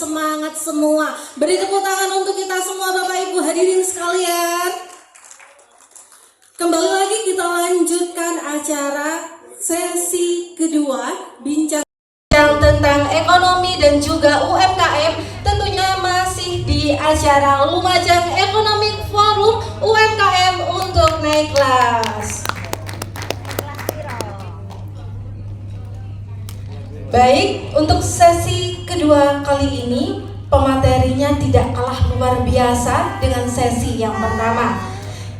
semangat semua. Beri tepuk tangan untuk kita semua Bapak Ibu hadirin sekalian. Kembali lagi kita lanjutkan acara sesi kedua, bincang tentang ekonomi dan juga UMKM. Tentunya masih di acara Lumajang Economic Forum UMKM untuk naik kelas. Baik, untuk sesi kedua kali ini pematerinya tidak kalah luar biasa dengan sesi yang pertama.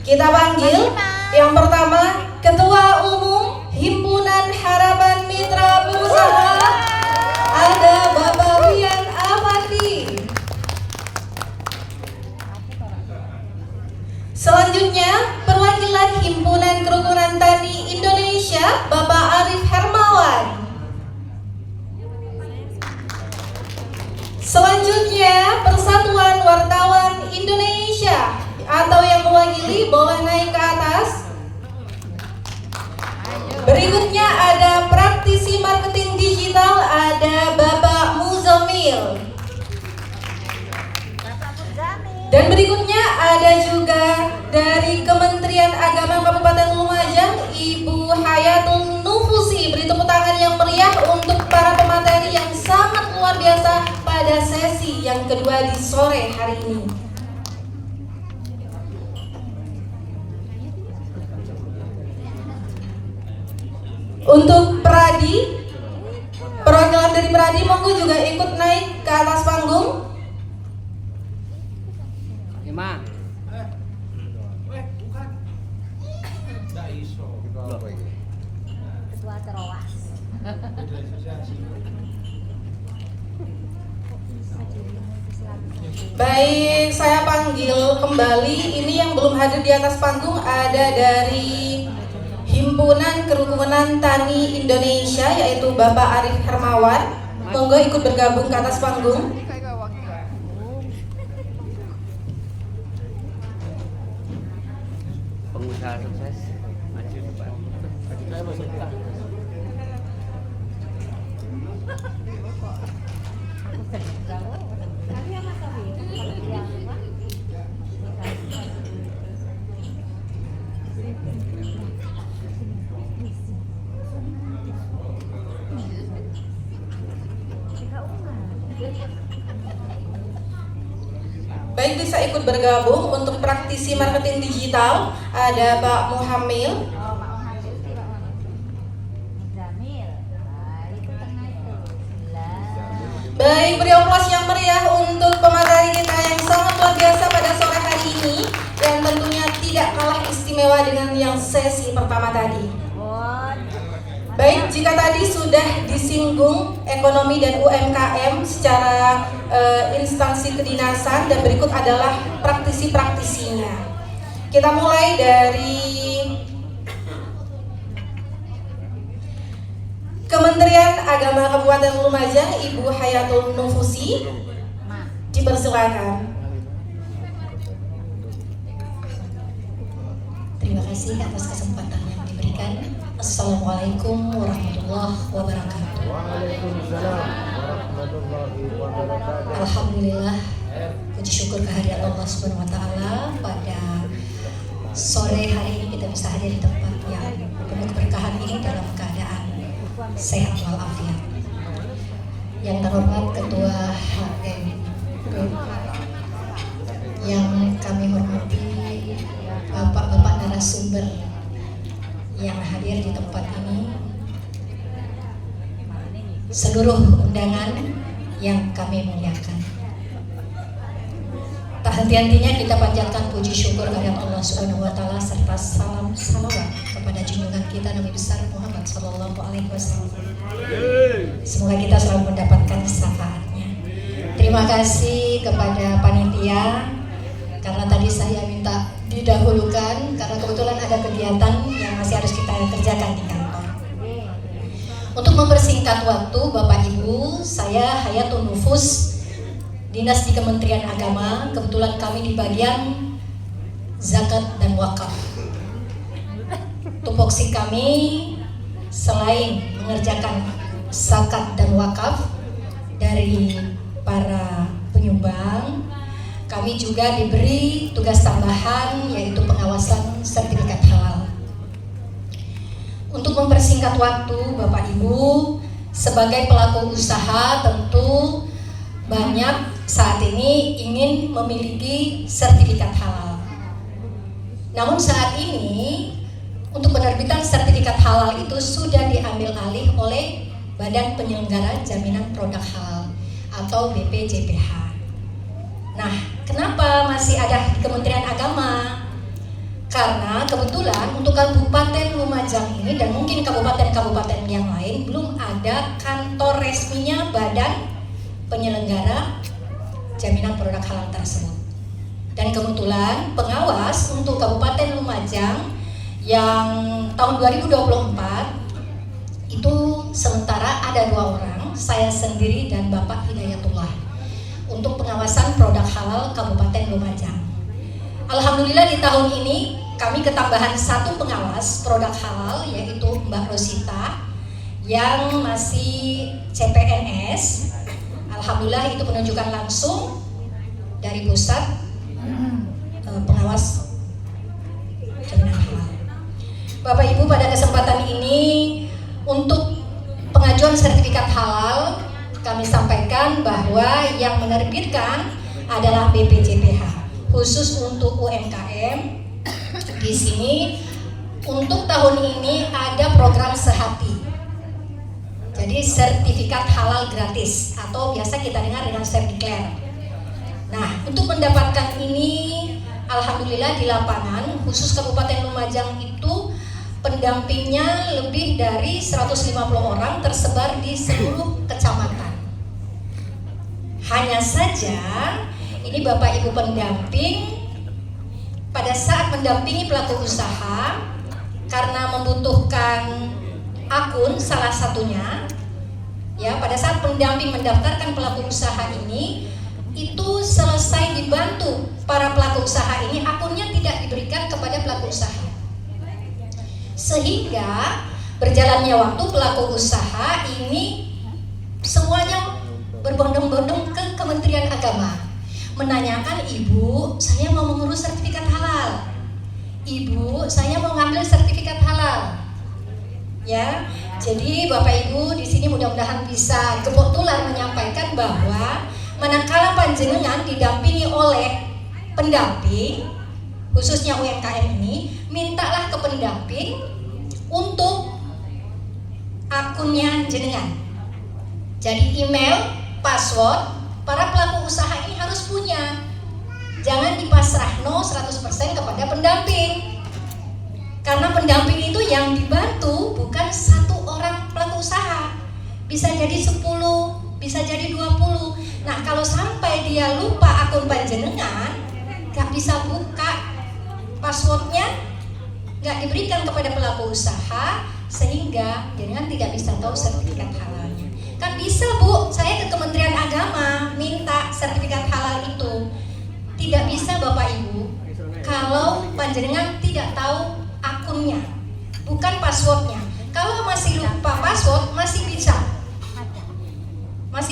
Kita panggil yang pertama Ketua Umum Himpunan Harapan Mitra Pengusaha, ada Bapak Rian Afandi. Selanjutnya perwakilan Himpunan Kerukunan Tani Indonesia, Bapak Arif Hermawan. Selanjutnya Persatuan Wartawan Indonesia atau yang mewakili boleh naik ke atas. Berikutnya ada praktisi marketing digital, ada Bapak Muzamil. Dan berikutnya ada juga dari Kementerian Agama Kabupaten Lumajang, Ibu Hayatul Nufusi. Beri tepuk tangan yang meriah untuk para pemateri yang sangat luar biasa pada sesi yang kedua di sore hari ini. Untuk Pradi, perwakilan dari Pradi monggo juga ikut naik ke atas panggung. Lima. Ketua Terowas. Baik, saya panggil kembali. Ini yang belum hadir di atas panggung ada dari Himpunan Kerukunan Tani Indonesia, yaitu Bapak Arif Hermawan. Monggo ikut bergabung ke atas panggung. Pengusaha sukses maju depan. Saya masuk depan. Baik, bisa ikut bergabung. Untuk praktisi marketing digital ada Pak Muhammil. Baik, beri aplaus yang meriah untuk pemateri kita yang sangat luar biasa pada sore hari ini, yang tentunya tidak kalah istimewa dengan yang sesi pertama tadi. Baik, jika tadi sudah disinggung ekonomi dan UMKM secara instansi kedinasan, dan berikut adalah praktisi-praktisinya. Kita mulai dari Kementerian Agama Kabupaten Lumajang, Ibu Hayatul Nufusi, dipersilakan. Terima kasih atas kesempatan yang diberikan. Assalamualaikum warahmatullahi wabarakatuh. Waalaikumsalam warahmatullahi wabarakatuh. Alhamdulillah, puji syukur kehadiran Allah Subhanahu wa taala pada sore hari ini kita bisa hadir di tempat yang penuh keberkahan ini dalam keadaan sehat walafiat. Yang terhormat Ketua HM Group, yang kami hormati Bapak-bapak narasumber yang hadir di tempat ini, seluruh undangan yang kami muliakan. Tak henti-hentinya kita panjatkan puji syukur kehadirat Allah Subhanahu wa taala serta salam salawat kepada junjungan kita Nabi besar Muhammad sallallahu alaihi wasallam. Semoga kita selalu mendapatkan syafaatnya. Terima kasih kepada panitia karena tadi saya minta didahulukan karena kebetulan ada kegiatan yang masih harus kita kerjakan di kantor. Untuk mempersingkat waktu, Bapak Ibu, saya Hayatul Nufus, Dinas di Kementerian Agama. Kebetulan kami di bagian zakat dan wakaf. Tupoksi kami selain mengerjakan zakat dan wakaf dari para penyumbang, kami juga diberi tugas tambahan yaitu pengawasan sertifikat halal. Untuk mempersingkat waktu, Bapak Ibu, sebagai pelaku usaha tentu banyak saat ini ingin memiliki sertifikat halal. Namun saat ini untuk penerbitan sertifikat halal itu sudah diambil alih oleh Badan Penyelenggara Jaminan Produk Halal atau BPJPH. Nah, kenapa masih ada di Kementerian Agama? Karena kebetulan untuk Kabupaten Lumajang ini dan mungkin kabupaten-kabupaten yang lain belum ada kantor resminya Badan Penyelenggara Jaminan Produk Halal tersebut. Dan kebetulan pengawas untuk Kabupaten Lumajang yang tahun 2024 itu sementara ada 2 orang, saya sendiri dan Bapak Hidayatullah, untuk pengawasan produk halal Kabupaten Lumajang. Alhamdulillah di tahun ini kami ketambahan 1 pengawas produk halal yaitu Mbak Rosita yang masih CPNS. Alhamdulillah itu penunjukan langsung dari pusat pengawas jaminan halal. Bapak Ibu, pada kesempatan ini untuk pengajuan sertifikat halal kami sampaikan bahwa yang menerbitkan adalah BPJPH. Khusus untuk UMKM di sini untuk tahun ini ada program sehati. Jadi sertifikat halal gratis atau biasa kita dengar dengan Serdikler. Nah, untuk mendapatkan ini alhamdulillah di lapangan khusus Kabupaten Lumajang itu pendampingnya lebih dari 150 orang tersebar di seluruh kecamatan. Hanya saja ini Bapak Ibu pendamping pada saat mendampingi pelaku usaha karena membutuhkan akun salah satunya ya, pada saat pendamping mendaftarkan pelaku usaha ini itu selesai dibantu para pelaku usaha ini akunnya tidak diberikan kepada pelaku usaha, sehingga berjalannya waktu pelaku usaha ini semuanya berbondong-bondong ke Kementerian Agama menanyakan, ibu saya mau mengurus sertifikat halal, ibu saya mau ngambil sertifikat halal ya. Jadi Bapak Ibu di sini mudah-mudahan bisa gepok tular menyampaikan bahwa manakala panjenengan didampingi oleh pendamping khususnya UMKM ini, mintalah ke pendamping untuk akunnya jenengan. Jadi email, password para pelaku usaha ini harus punya. Jangan dipasrahno 100% kepada pendamping. Karena pendamping itu yang dibantu bukan 1 orang pelaku usaha. Bisa jadi 10, bisa jadi 20. Nah, kalau sampai dia lupa akun panjenengan, gak bisa buka passwordnya, gak diberikan kepada pelaku usaha, sehingga jenengan tidak bisa tahu sertifikat halalnya. Kan bisa Bu, saya ke Kementerian Agama minta sertifikat halal itu. Tidak bisa Bapak Ibu kalau panjenengan tidak tahu akunnya, bukan passwordnya. Kalau masih lupa password masih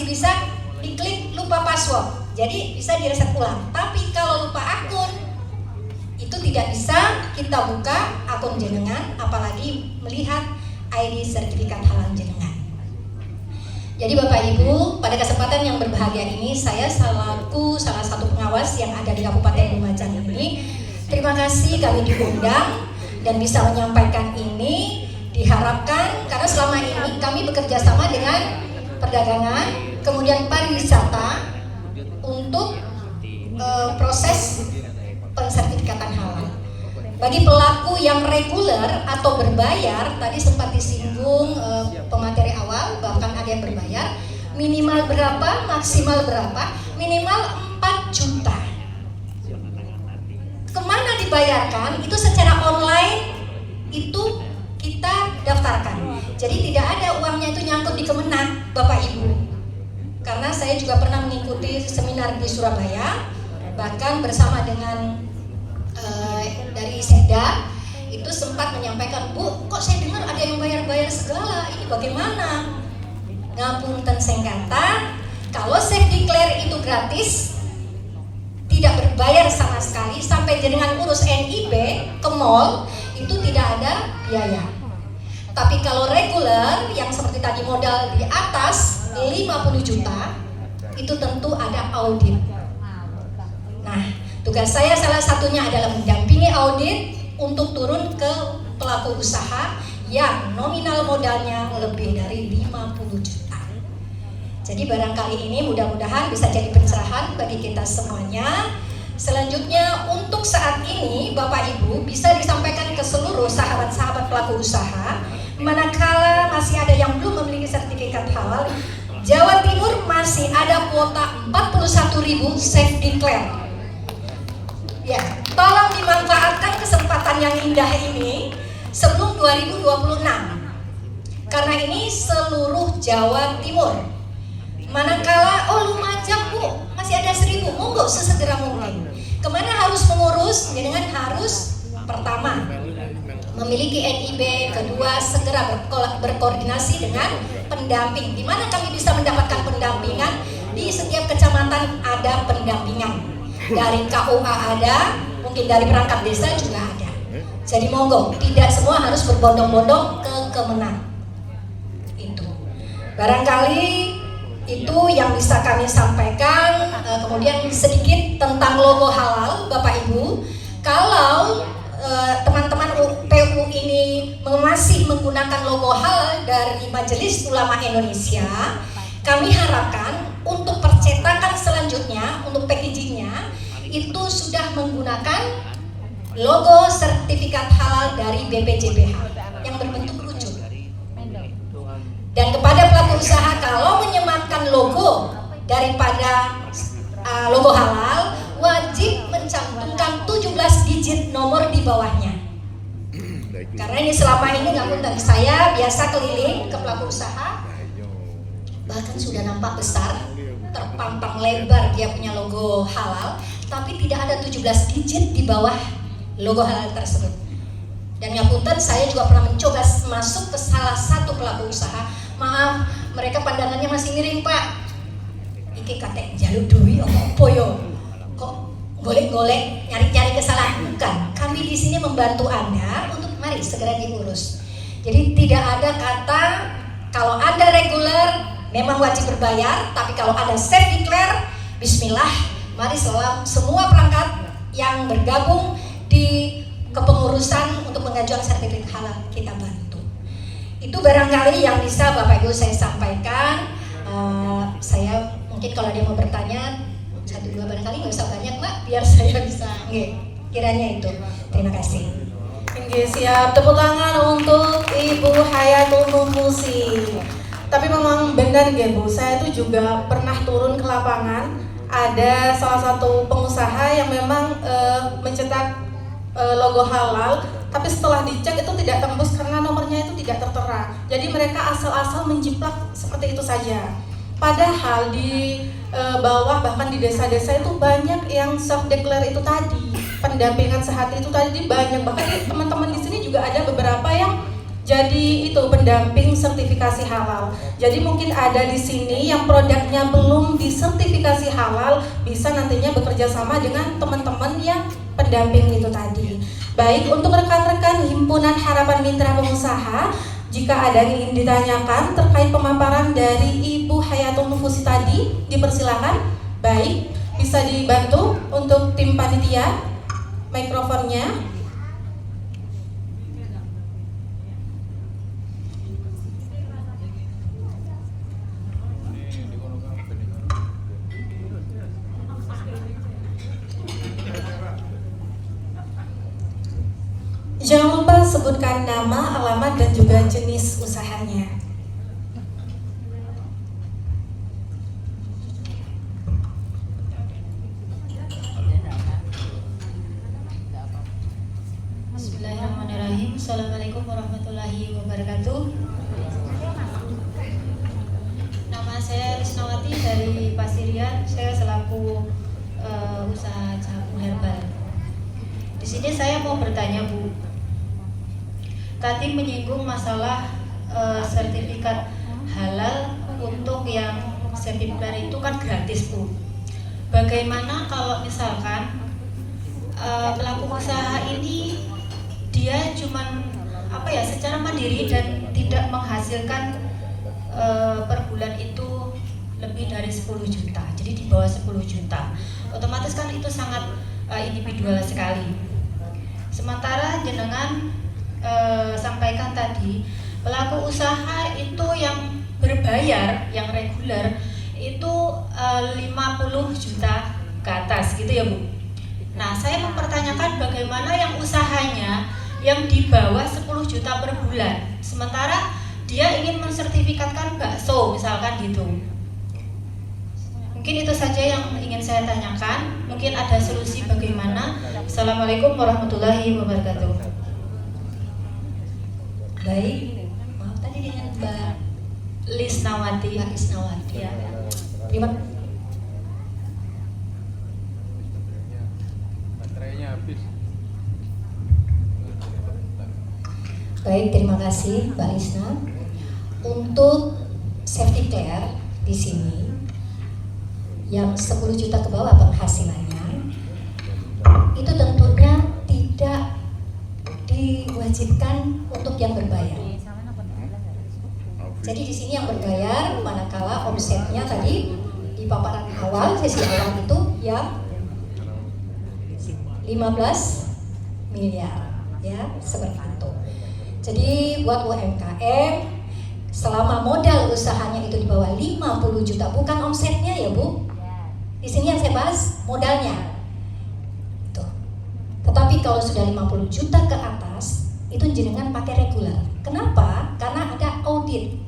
bisa diklik lupa password, jadi bisa direset ulang. Tapi kalau lupa akun itu tidak bisa kita buka akun jenengan, apalagi melihat ID sertifikat halal jenengan. Jadi Bapak Ibu, pada kesempatan yang berbahagia ini saya selaku salah satu pengawas yang ada di Kabupaten Lumajang ini, terima kasih kami diundang dan bisa menyampaikan ini. Diharapkan karena selama ini kami bekerja sama dengan perdagangan, kemudian pariwisata untuk proses pensertifikatan halal. Bagi pelaku yang reguler atau berbayar, tadi sempat disinggung pemateri awal, bahkan ada yang berbayar, minimal berapa, maksimal berapa, minimal 4 juta. Kemana dibayarkan? Itu secara online, itu kita daftarkan. Jadi tidak ada uangnya itu nyangkut di Kemenang, Bapak Ibu. Karena saya juga pernah mengikuti seminar di Surabaya, bahkan bersama dengan dari Seda, itu sempat menyampaikan, Bu, kok saya dengar ada yang bayar-bayar segala, ini bagaimana? Ngapunten sengkata, Kalau self declare itu gratis, tidak berbayar sama sekali, sampai jenengan urus NIB ke mall itu tidak ada biaya. Tapi kalau reguler yang seperti tadi modal di atas 50 juta itu tentu ada audit. Nah, tugas saya salah satunya adalah mendampingi audit untuk turun ke pelaku usaha yang nominal modalnya lebih dari 50 juta. Jadi barangkali ini mudah-mudahan bisa jadi pencerahan bagi kita semuanya. Selanjutnya untuk saat ini Bapak Ibu bisa disampaikan ke seluruh sahabat-sahabat pelaku usaha, manakala masih ada yang belum memiliki sertifikat halal, Jawa Timur masih ada kuota 41.000 self declare. Ya, tolong dimanfaatkan kesempatan yang indah ini sebelum 2026. Karena ini seluruh Jawa Timur. Manakala Lumajang Bu, masih ada 1.000, monggo sesegera mungkin. Kemana harus mengurus? Dengan harus pertama memiliki NIB, kedua segera berkoordinasi dengan pendamping. Di mana kami bisa mendapatkan pendampingan? Di setiap kecamatan ada pendampingan. Dari KUA ada, mungkin dari perangkat desa juga ada. Jadi monggo, tidak semua harus berbondong-bondong ke Kemenang. Itu barangkali itu yang bisa kami sampaikan. Kemudian sedikit tentang logo halal, Bapak Ibu. Kalau teman-teman PU ini masih menggunakan logo halal dari Majelis Ulama Indonesia, kami harapkan untuk percetakan selanjutnya, untuk packagingnya itu sudah menggunakan logo sertifikat halal dari BPJBH yang berbentuk lucu. Dan kepada pelaku usaha, kalau menyematkan logo daripada logo halal, wajib mencantumkan 17 digit nomor di bawahnya. Karena ini selama ini ngapunten, saya biasa keliling ke pelaku usaha, bahkan sudah nampak besar, terpampang lebar dia punya logo halal, tapi tidak ada 17 digit di bawah logo halal tersebut. Dan ngapunten, saya juga pernah mencoba masuk ke salah satu pelaku usaha. Maaf, mereka pandangannya masih miring, Pak. Iki kate jaluk duit opo yo? Kok golek-golek nyari-nyari kesalahan? Bukan. Kami di sini membantu Anda untuk mari segera diurus. Jadi tidak ada kata kalau Anda reguler memang wajib berbayar, tapi kalau Anda self declare, bismillah, mari semua perangkat yang bergabung di kepengurusan untuk pengajuan sertifikat halal kita bantu. Itu barangkali yang bisa Bapak Ibu saya sampaikan. Saya mungkin kalau ada yang mau bertanya 1-2 barangkali, nggak usah banyak Mbak, biar saya bisa kiranya itu. Terima kasih. Oke, siap. Tepuk tangan untuk Ibu Hayatul Nufusi. Tapi memang benar ya Bu, saya itu juga pernah turun ke lapangan. Ada salah satu pengusaha yang memang mencetak logo halal, tapi setelah dicek itu tidak tembus karena nomornya itu tidak tertera. Jadi mereka asal-asal menjiplak seperti itu saja. Padahal di bawah, bahkan di desa-desa itu banyak yang self declare itu tadi, pendampingan sehati itu tadi banyak. Bahkan teman-teman di sini juga ada beberapa yang jadi itu pendamping sertifikasi halal. Jadi mungkin ada di sini yang produknya belum disertifikasi halal, bisa nantinya bekerja sama dengan teman-teman yang pendamping itu tadi. Baik, untuk rekan-rekan Himpunan Harapan Mitra Pengusaha, jika ada yang ingin ditanyakan terkait pemaparan dari Ibu Hayatul Nufusi tadi, dipersilakan. Baik, bisa dibantu untuk tim panitia mikrofonnya. Jangan lupa sebutkan nama, alamat, dan juga jenis usahanya. Bismillahirrahmanirrahim. Assalamualaikum warahmatullahi wabarakatuh. Nama saya Risnawati dari Pasirian. Saya selaku usaha jamu herbal. Di sini saya mau bertanya Bu. Tadi menyinggung masalah sertifikat halal untuk yang safety declare itu kan gratis Bu. Bagaimana kalau misalkan pelaku usaha ini dia cuman secara mandiri dan tidak menghasilkan per bulan itu lebih dari 10 juta, jadi di bawah 10 juta, otomatis kan itu sangat individual sekali. Sementara jenengan sampaikan tadi pelaku usaha itu yang berbayar, yang reguler itu 50 juta ke atas gitu ya Bu. Nah saya mempertanyakan bagaimana yang usahanya yang di bawah 10 juta per bulan, sementara dia ingin mensertifikatkan bakso misalkan gitu. Mungkin itu saja yang ingin saya tanyakan, mungkin ada solusi bagaimana. Assalamualaikum warahmatullahi wabarakatuh. Baik, maaf tadi dengan Mbak Lisnawati. Mbak Lisnawati. Ya. Terima Baterainya habis. Baik, terima kasih Mbak Lisna. Untuk safety declare di sini yang 10 juta ke bawah penghasilannya itu tentunya tidak diwajibkan untuk yang berbayar. Jadi di sini yang berbayar manakala omsetnya tadi di paparan awal, sesi awal itu yang 15 miliar ya, seperti itu. Jadi buat UMKM selama modal usahanya itu di bawah 50 juta, bukan omsetnya ya Bu. Di sini yang saya bahas modalnya. Tuh. Tetapi kalau sudah 50 juta ke atas, itu jenengan pakai reguler. Kenapa? Karena ada audit.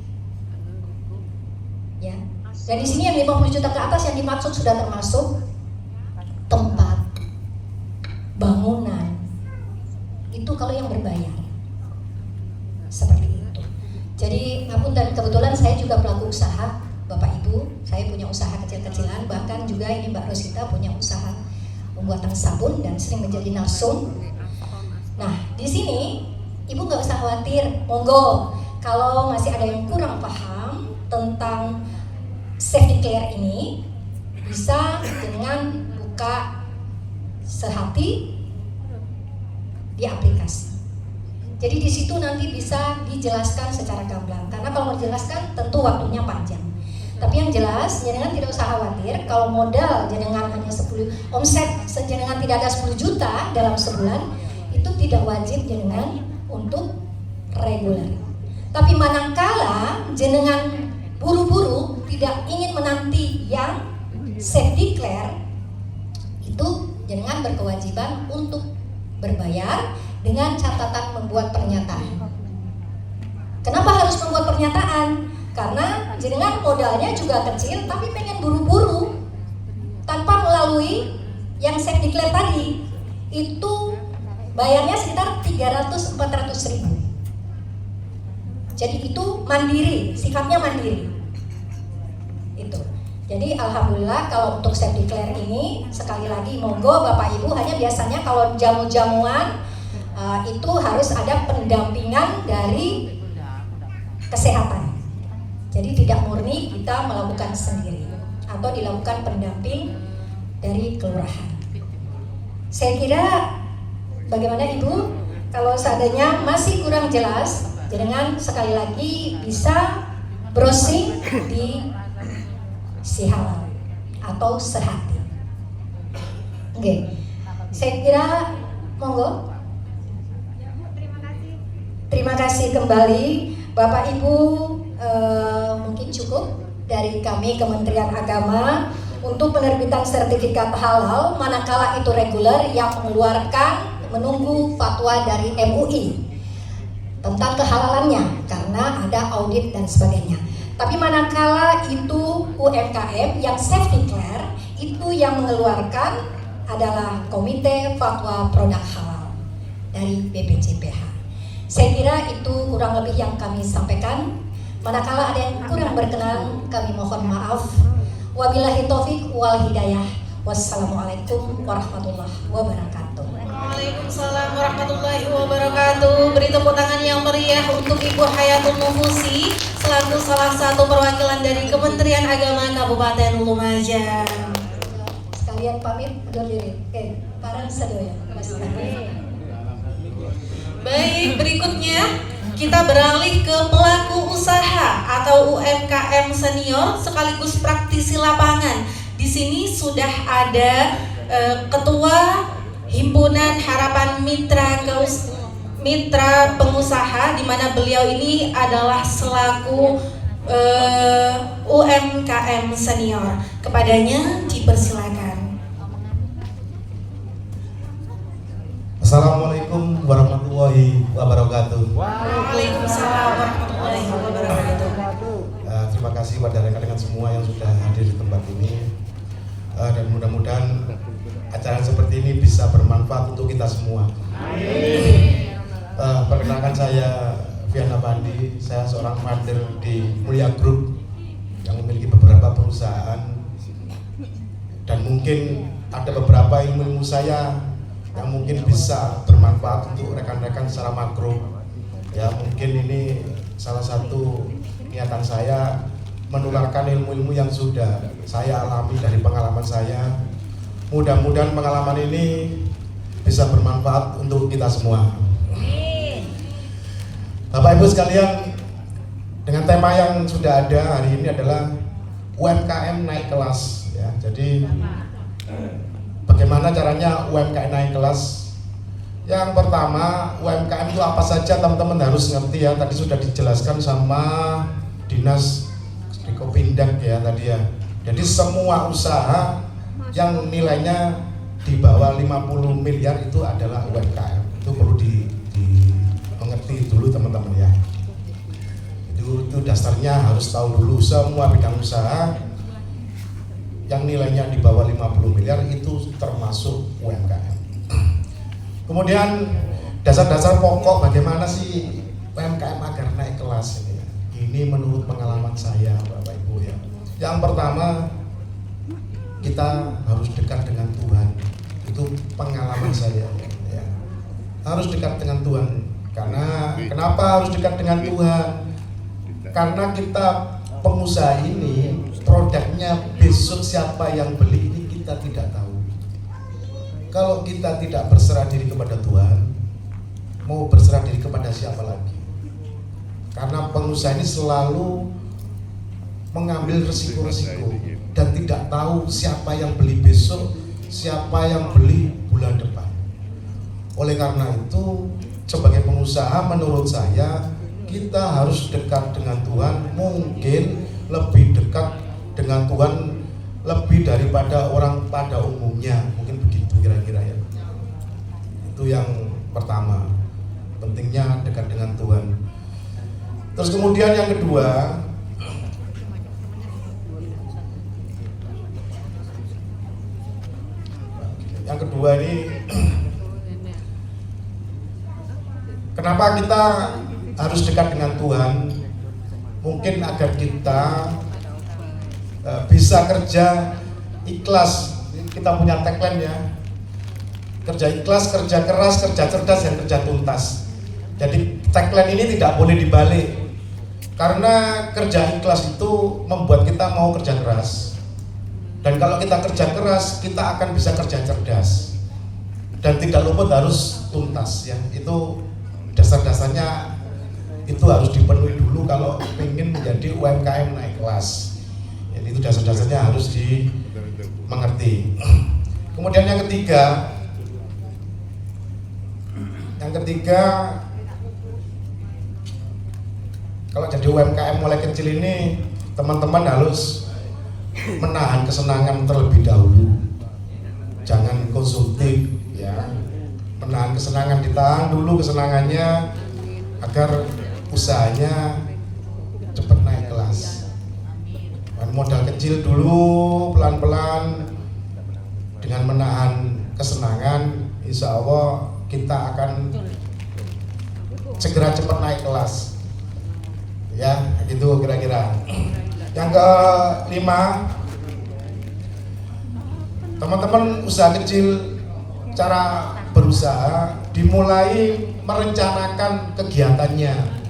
Ya. Dan di sini yang 50 juta ke atas yang dimaksud sudah termasuk tempat, bangunan. Itu kalau yang berbayar. Seperti itu. Jadi ngapunten, kebetulan saya juga pelaku usaha. Bapak Ibu, saya punya usaha kecil-kecilan, bahkan juga ini Mbak Rosita punya usaha pembuatan sabun dan sering menjadi narsum. Nah, di sini Ibu nggak usah khawatir, monggo kalau masih ada yang kurang paham tentang safety declare ini, bisa dengan buka sehati di aplikasi. Jadi di situ nanti bisa dijelaskan secara gamblang, karena kalau mau dijelaskan tentu waktunya panjang. Tapi yang jelas, jenengan tidak usah khawatir kalau modal jenengan hanya 10, omset jenengan tidak ada 10 juta dalam sebulan, itu tidak wajib jenengan untuk reguler. Tapi manakala jenengan buru-buru tidak ingin menanti yang safety declare, itu jenengan berkewajiban untuk berbayar dengan catatan membuat pernyataan. Kenapa harus membuat pernyataan? Karena jenengan modalnya juga kecil tapi pengen buru-buru tanpa melalui yang safety declare tadi, itu bayarnya sekitar 300-400 ribu. Jadi itu mandiri, sifatnya mandiri itu. Jadi alhamdulillah kalau untuk safety declare ini, sekali lagi monggo Bapak Ibu, hanya biasanya kalau jamu-jamuan itu harus ada pendampingan dari kesehatan. Jadi tidak murni kita melakukan sendiri atau dilakukan pendamping dari kelurahan. Saya kira bagaimana Ibu, kalau seandainya masih kurang jelas, jenengan sekali lagi bisa browsing di Sihalal atau Sehati. Oke, saya kira monggo. Terima kasih kembali Bapak Ibu. Mungkin cukup dari kami Kementerian Agama untuk penerbitan sertifikat halal manakala itu reguler yang mengeluarkan menunggu fatwa dari MUI tentang kehalalannya karena ada audit dan sebagainya. Tapi manakala itu UMKM yang safety declare, itu yang mengeluarkan adalah Komite Fatwa Produk Halal dari BPJPH. Saya kira itu kurang lebih yang kami sampaikan. Manakala ada yang kurang berkenan, kami mohon maaf. Wabillahi taufik wal hidayah. Wassalamualaikum warahmatullahi wabarakatuh. Waalaikumsalam warahmatullahi wabarakatuh. Beri tepuk tangan yang meriah untuk Ibu Hayatul Nufusi. selaku salah satu perwakilan dari Kementerian Agama Kabupaten Lumajang. Sekalian pamit undur diri. Oke, para sadoya. Baik, berikutnya kita beralih ke pelaku usaha atau UMKM senior sekaligus praktisi lapangan. Di sini sudah ada Ketua Himpunan Harapan Mitra Pengusaha, di mana beliau ini adalah selaku UMKM senior. Kepadanya dipersilakan. Assalamualaikum warahmatullahi wabarakatuh. Waalaikumsalam warahmatullahi wabarakatuh. Terima kasih pada rekan-rekan semua yang sudah hadir di tempat ini, dan mudah-mudahan acara seperti ini bisa bermanfaat untuk kita semua. Perkenalkan, saya Fiana Pandi, saya seorang partner di Mulia Group yang memiliki beberapa perusahaan, dan mungkin ada beberapa ilmu saya yang mungkin bisa bermanfaat untuk rekan-rekan secara makro. Ya, mungkin ini salah satu niatan saya menularkan ilmu-ilmu yang sudah saya alami dari pengalaman saya. Mudah-mudahan pengalaman ini bisa bermanfaat untuk kita semua. Bapak Ibu sekalian, dengan tema yang sudah ada hari ini adalah UMKM naik kelas. Ya, jadi bagaimana caranya UMKM naik kelas? Yang pertama, UMKM itu apa saja teman-teman harus ngerti ya. Tadi sudah dijelaskan sama Dinas Dikopindak ya tadi ya. Jadi semua usaha yang nilainya di bawah 50 miliar itu adalah UMKM. Itu perlu dimengerti dulu teman-teman ya. Itu dasarnya harus tahu dulu, semua bidang usaha yang nilainya di bawah 50 miliar itu termasuk UMKM. Kemudian dasar-dasar pokok bagaimana sih UMKM agar naik kelas ini. Ini menurut pengalaman saya Bapak Ibu ya. Yang pertama, kita harus dekat dengan Tuhan. Itu pengalaman saya ya. Harus dekat dengan Tuhan. Karena kenapa harus dekat dengan Tuhan? Karena kita pengusaha ini produknya besok siapa yang beli ini kita tidak tahu. Kalau kita tidak berserah diri kepada Tuhan, mau berserah diri kepada siapa lagi? Karena pengusaha ini selalu mengambil resiko-resiko dan tidak tahu siapa yang beli besok, siapa yang beli bulan depan. Oleh karena itu, sebagai pengusaha menurut saya kita harus dekat dengan Tuhan, mungkin lebih dekat dengan Tuhan lebih daripada orang pada umumnya, mungkin begitu kira-kira ya. Itu yang pertama, pentingnya dekat dengan Tuhan. Terus kemudian yang kedua, ini kenapa kita harus dekat dengan Tuhan? Mungkin agar kita bisa kerja ikhlas. Kita punya tagline ya, kerja ikhlas, kerja keras, kerja cerdas, dan kerja tuntas. Jadi tagline ini tidak boleh dibalik, karena kerja ikhlas itu membuat kita mau kerja keras, dan kalau kita kerja keras kita akan bisa kerja cerdas, dan tidak luput harus tuntas ya. Itu dasar-dasarnya itu harus dipenuhi dulu kalau ingin menjadi UMKM naik kelas. Jadi itu dasar-dasarnya harus dimengerti. Kemudian yang ketiga, kalau jadi UMKM mulai kecil ini teman-teman harus menahan kesenangan terlebih dahulu. Jangan konsumtif ya. Menahan kesenangan, ditahan dulu kesenangannya agar usahanya cepat naik kelas. Modal kecil dulu, pelan-pelan, dengan menahan kesenangan, insya Allah kita akan segera cepat naik kelas. Ya, gitu kira-kira. Yang kelima, teman-teman usaha kecil, cara berusaha dimulai merencanakan kegiatannya.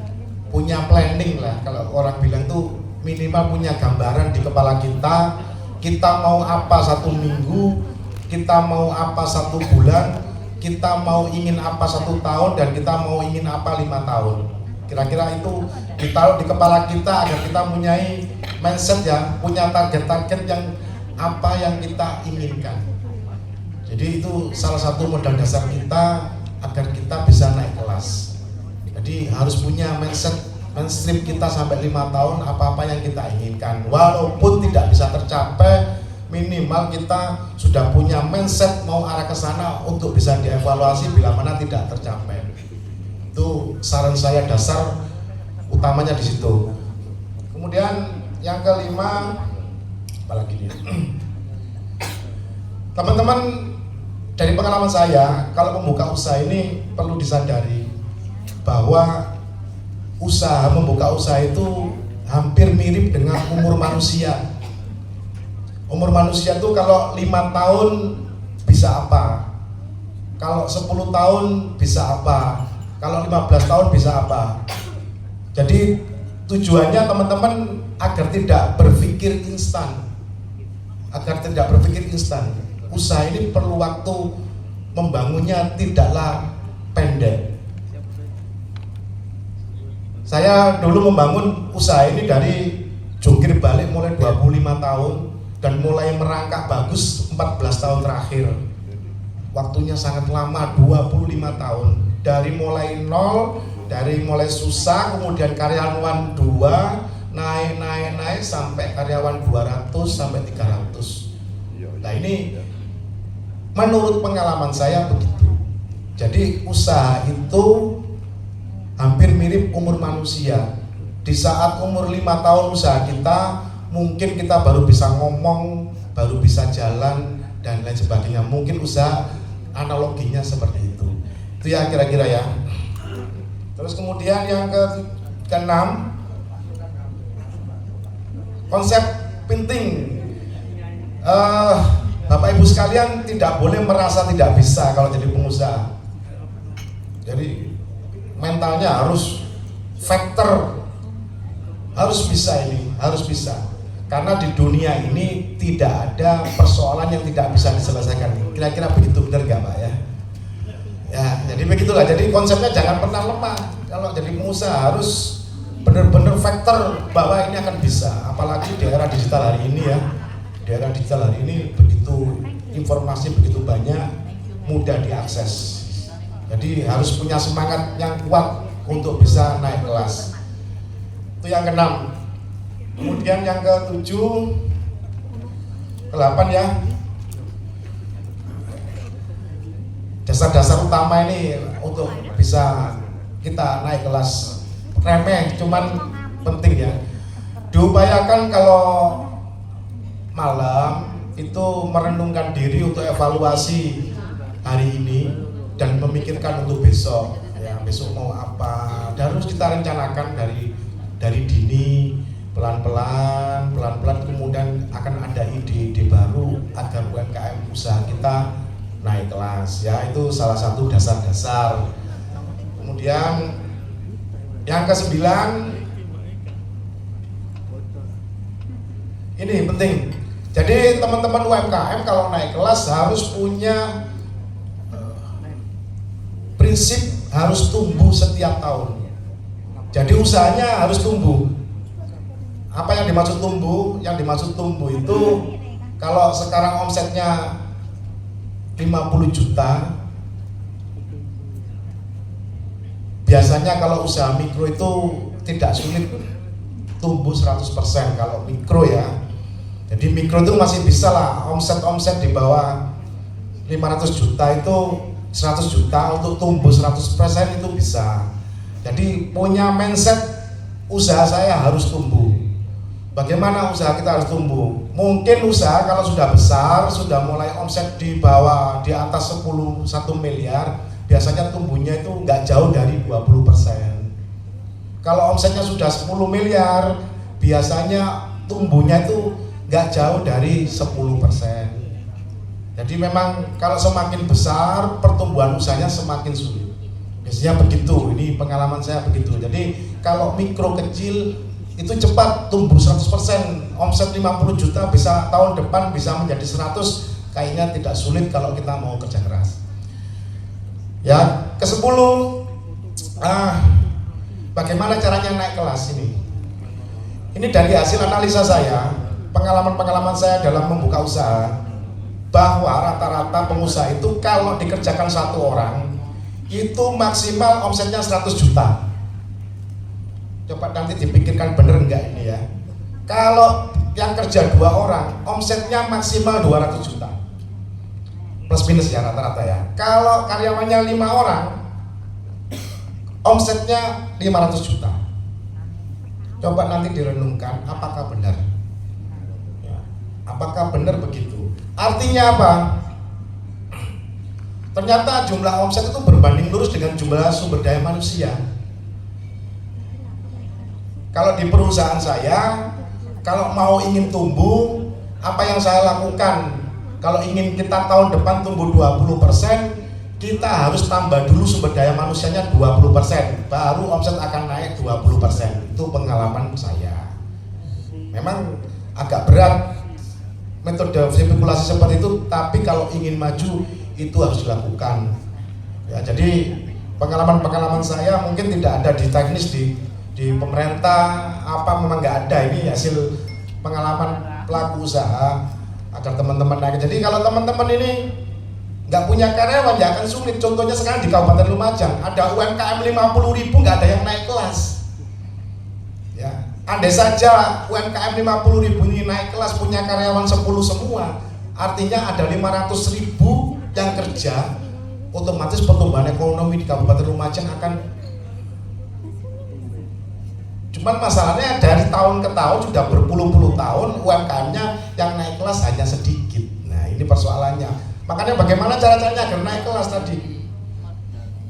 punya planning lah, kalau orang bilang tuh minimal punya gambaran di kepala kita mau apa 1 minggu, kita mau apa 1 bulan, kita mau ingin apa 1 tahun, dan kita mau ingin apa 5 tahun. Kira-kira itu ditaruh di kepala kita agar kita mempunyai mindset ya, punya target-target yang apa yang kita inginkan. Jadi itu salah satu modal dasar kita agar kita bisa naik kelas. Jadi harus punya mainstream kita sampai 5 tahun apa-apa yang kita inginkan. Walaupun tidak bisa tercapai, minimal kita sudah punya mindset mau arah ke sana untuk bisa dievaluasi bila mana tidak tercapai. Itu saran saya dasar utamanya di situ. Kemudian yang kelima, apalagi nih, teman-teman, dari pengalaman saya, kalau membuka usaha ini perlu disadari bahwa membuka usaha itu hampir mirip dengan umur manusia. Umur manusia itu kalau 5 tahun bisa apa, kalau 10 tahun bisa apa, kalau 15 tahun bisa apa. Jadi tujuannya teman-teman agar tidak berpikir instan. Usaha ini perlu waktu membangunnya, tidaklah pendek. Saya dulu membangun usaha ini dari jungkir balik mulai 25 tahun dan mulai merangkak bagus 14 tahun terakhir. Waktunya sangat lama, 25 tahun. Dari mulai nol, dari mulai susah, kemudian karyawan 2, naik sampai karyawan 200 sampai 300. Nah ini menurut pengalaman saya begitu. Jadi usaha itu hampir mirip umur manusia. Di saat umur 5 tahun usaha kita, mungkin kita baru bisa ngomong, baru bisa jalan, dan lain sebagainya. Mungkin usaha analoginya seperti itu. Itu ya kira-kira ya. Terus kemudian yang ke-6, konsep penting. Bapak Ibu sekalian tidak boleh merasa tidak bisa kalau jadi pengusaha. Jadi mentalnya harus factor, harus bisa, karena di dunia ini tidak ada persoalan yang tidak bisa diselesaikan. Kira-kira begitu, benar nggak Pak ya? Ya, jadi begitulah. Jadi konsepnya jangan pernah lemah. Kalau jadi pengusaha harus benar-benar factor bahwa ini akan bisa. Apalagi di era digital hari ini ya, di era digital hari ini begitu informasi begitu banyak, mudah diakses. Jadi harus punya semangat yang kuat untuk bisa naik kelas. Itu yang ke-6. Kemudian yang ke-7, ke-8 ya. Dasar-dasar utama ini untuk bisa kita naik kelas. Remeh, cuman penting ya. Diupayakan kalau malam itu merenungkan diri untuk evaluasi hari ini dan memikirkan untuk besok. Ya, besok mau apa? Dan harus kita rencanakan dari dini, pelan-pelan, kemudian akan ada ide-ide baru agar UMKM usaha kita naik kelas. Ya, itu salah satu dasar-dasar. Kemudian yang ke-9, ini penting. Jadi teman-teman UMKM kalau naik kelas harus punya prinsip, harus tumbuh setiap tahun. Jadi usahanya harus tumbuh. Apa yang dimaksud tumbuh? Yang dimaksud tumbuh itu kalau sekarang omsetnya 50 juta, biasanya kalau usaha mikro itu tidak sulit tumbuh 100% kalau mikro ya. Jadi mikro itu masih bisa lah omset di bawah 500 juta itu 100 juta untuk tumbuh 100% itu bisa. Jadi punya mindset usaha saya harus tumbuh. Bagaimana usaha kita harus tumbuh? Mungkin usaha kalau sudah besar, sudah mulai omset di bawah, di atas 1 miliar, biasanya tumbuhnya itu nggak jauh dari 20%. Kalau omsetnya sudah 10 miliar, biasanya tumbuhnya itu nggak jauh dari 10%. Jadi memang kalau semakin besar pertumbuhan usahanya semakin sulit. Biasanya begitu, ini pengalaman saya begitu. Jadi kalau mikro kecil itu cepat tumbuh 100%, omset 50 juta bisa tahun depan bisa menjadi 100, kayaknya tidak sulit kalau kita mau kerja keras. Ya, ke-10, bagaimana caranya naik kelas ini? Ini dari hasil analisa saya, pengalaman-pengalaman saya dalam membuka usaha, bahwa rata-rata pengusaha itu kalau dikerjakan satu orang itu maksimal omsetnya 100 juta. Coba nanti dipikirkan bener enggak ini ya. Kalau yang kerja 2 orang, omsetnya maksimal 200 juta. Plus minus ya rata-rata ya. Kalau karyawannya 5 orang, omsetnya 500 juta. Coba nanti direnungkan apakah benar ya, apakah benar begitu. Artinya apa? Ternyata jumlah omset itu berbanding lurus dengan jumlah sumber daya manusia. Kalau di perusahaan saya, kalau mau ingin tumbuh, apa yang saya lakukan? Kalau ingin kita tahun depan tumbuh 20%, kita harus tambah dulu sumber daya manusianya 20%, baru omset akan naik 20%. Itu pengalaman saya. Memang agak berat metode spekulasi seperti itu, tapi kalau ingin maju itu harus dilakukan. Ya, jadi pengalaman-pengalaman saya mungkin tidak ada di teknis di pemerintah apa memang nggak ada, ini hasil pengalaman pelaku usaha agar teman-teman naik. Jadi kalau teman-teman ini nggak punya karyawan ya akan sulit. Contohnya sekarang di Kabupaten Lumajang ada UMKM 50.000 nggak ada yang naik kelas. Ya, andai saja UMKM 50.000 ini naik kelas punya karyawan 10 semua, artinya ada 500.000 yang kerja, otomatis pertumbuhan ekonomi di Kabupaten Lumajang akan. Cuman masalahnya dari tahun ke tahun sudah berpuluh-puluh tahun UMKM-nya yang naik kelas hanya sedikit. Nah ini persoalannya. Makanya bagaimana caranya agar naik kelas tadi?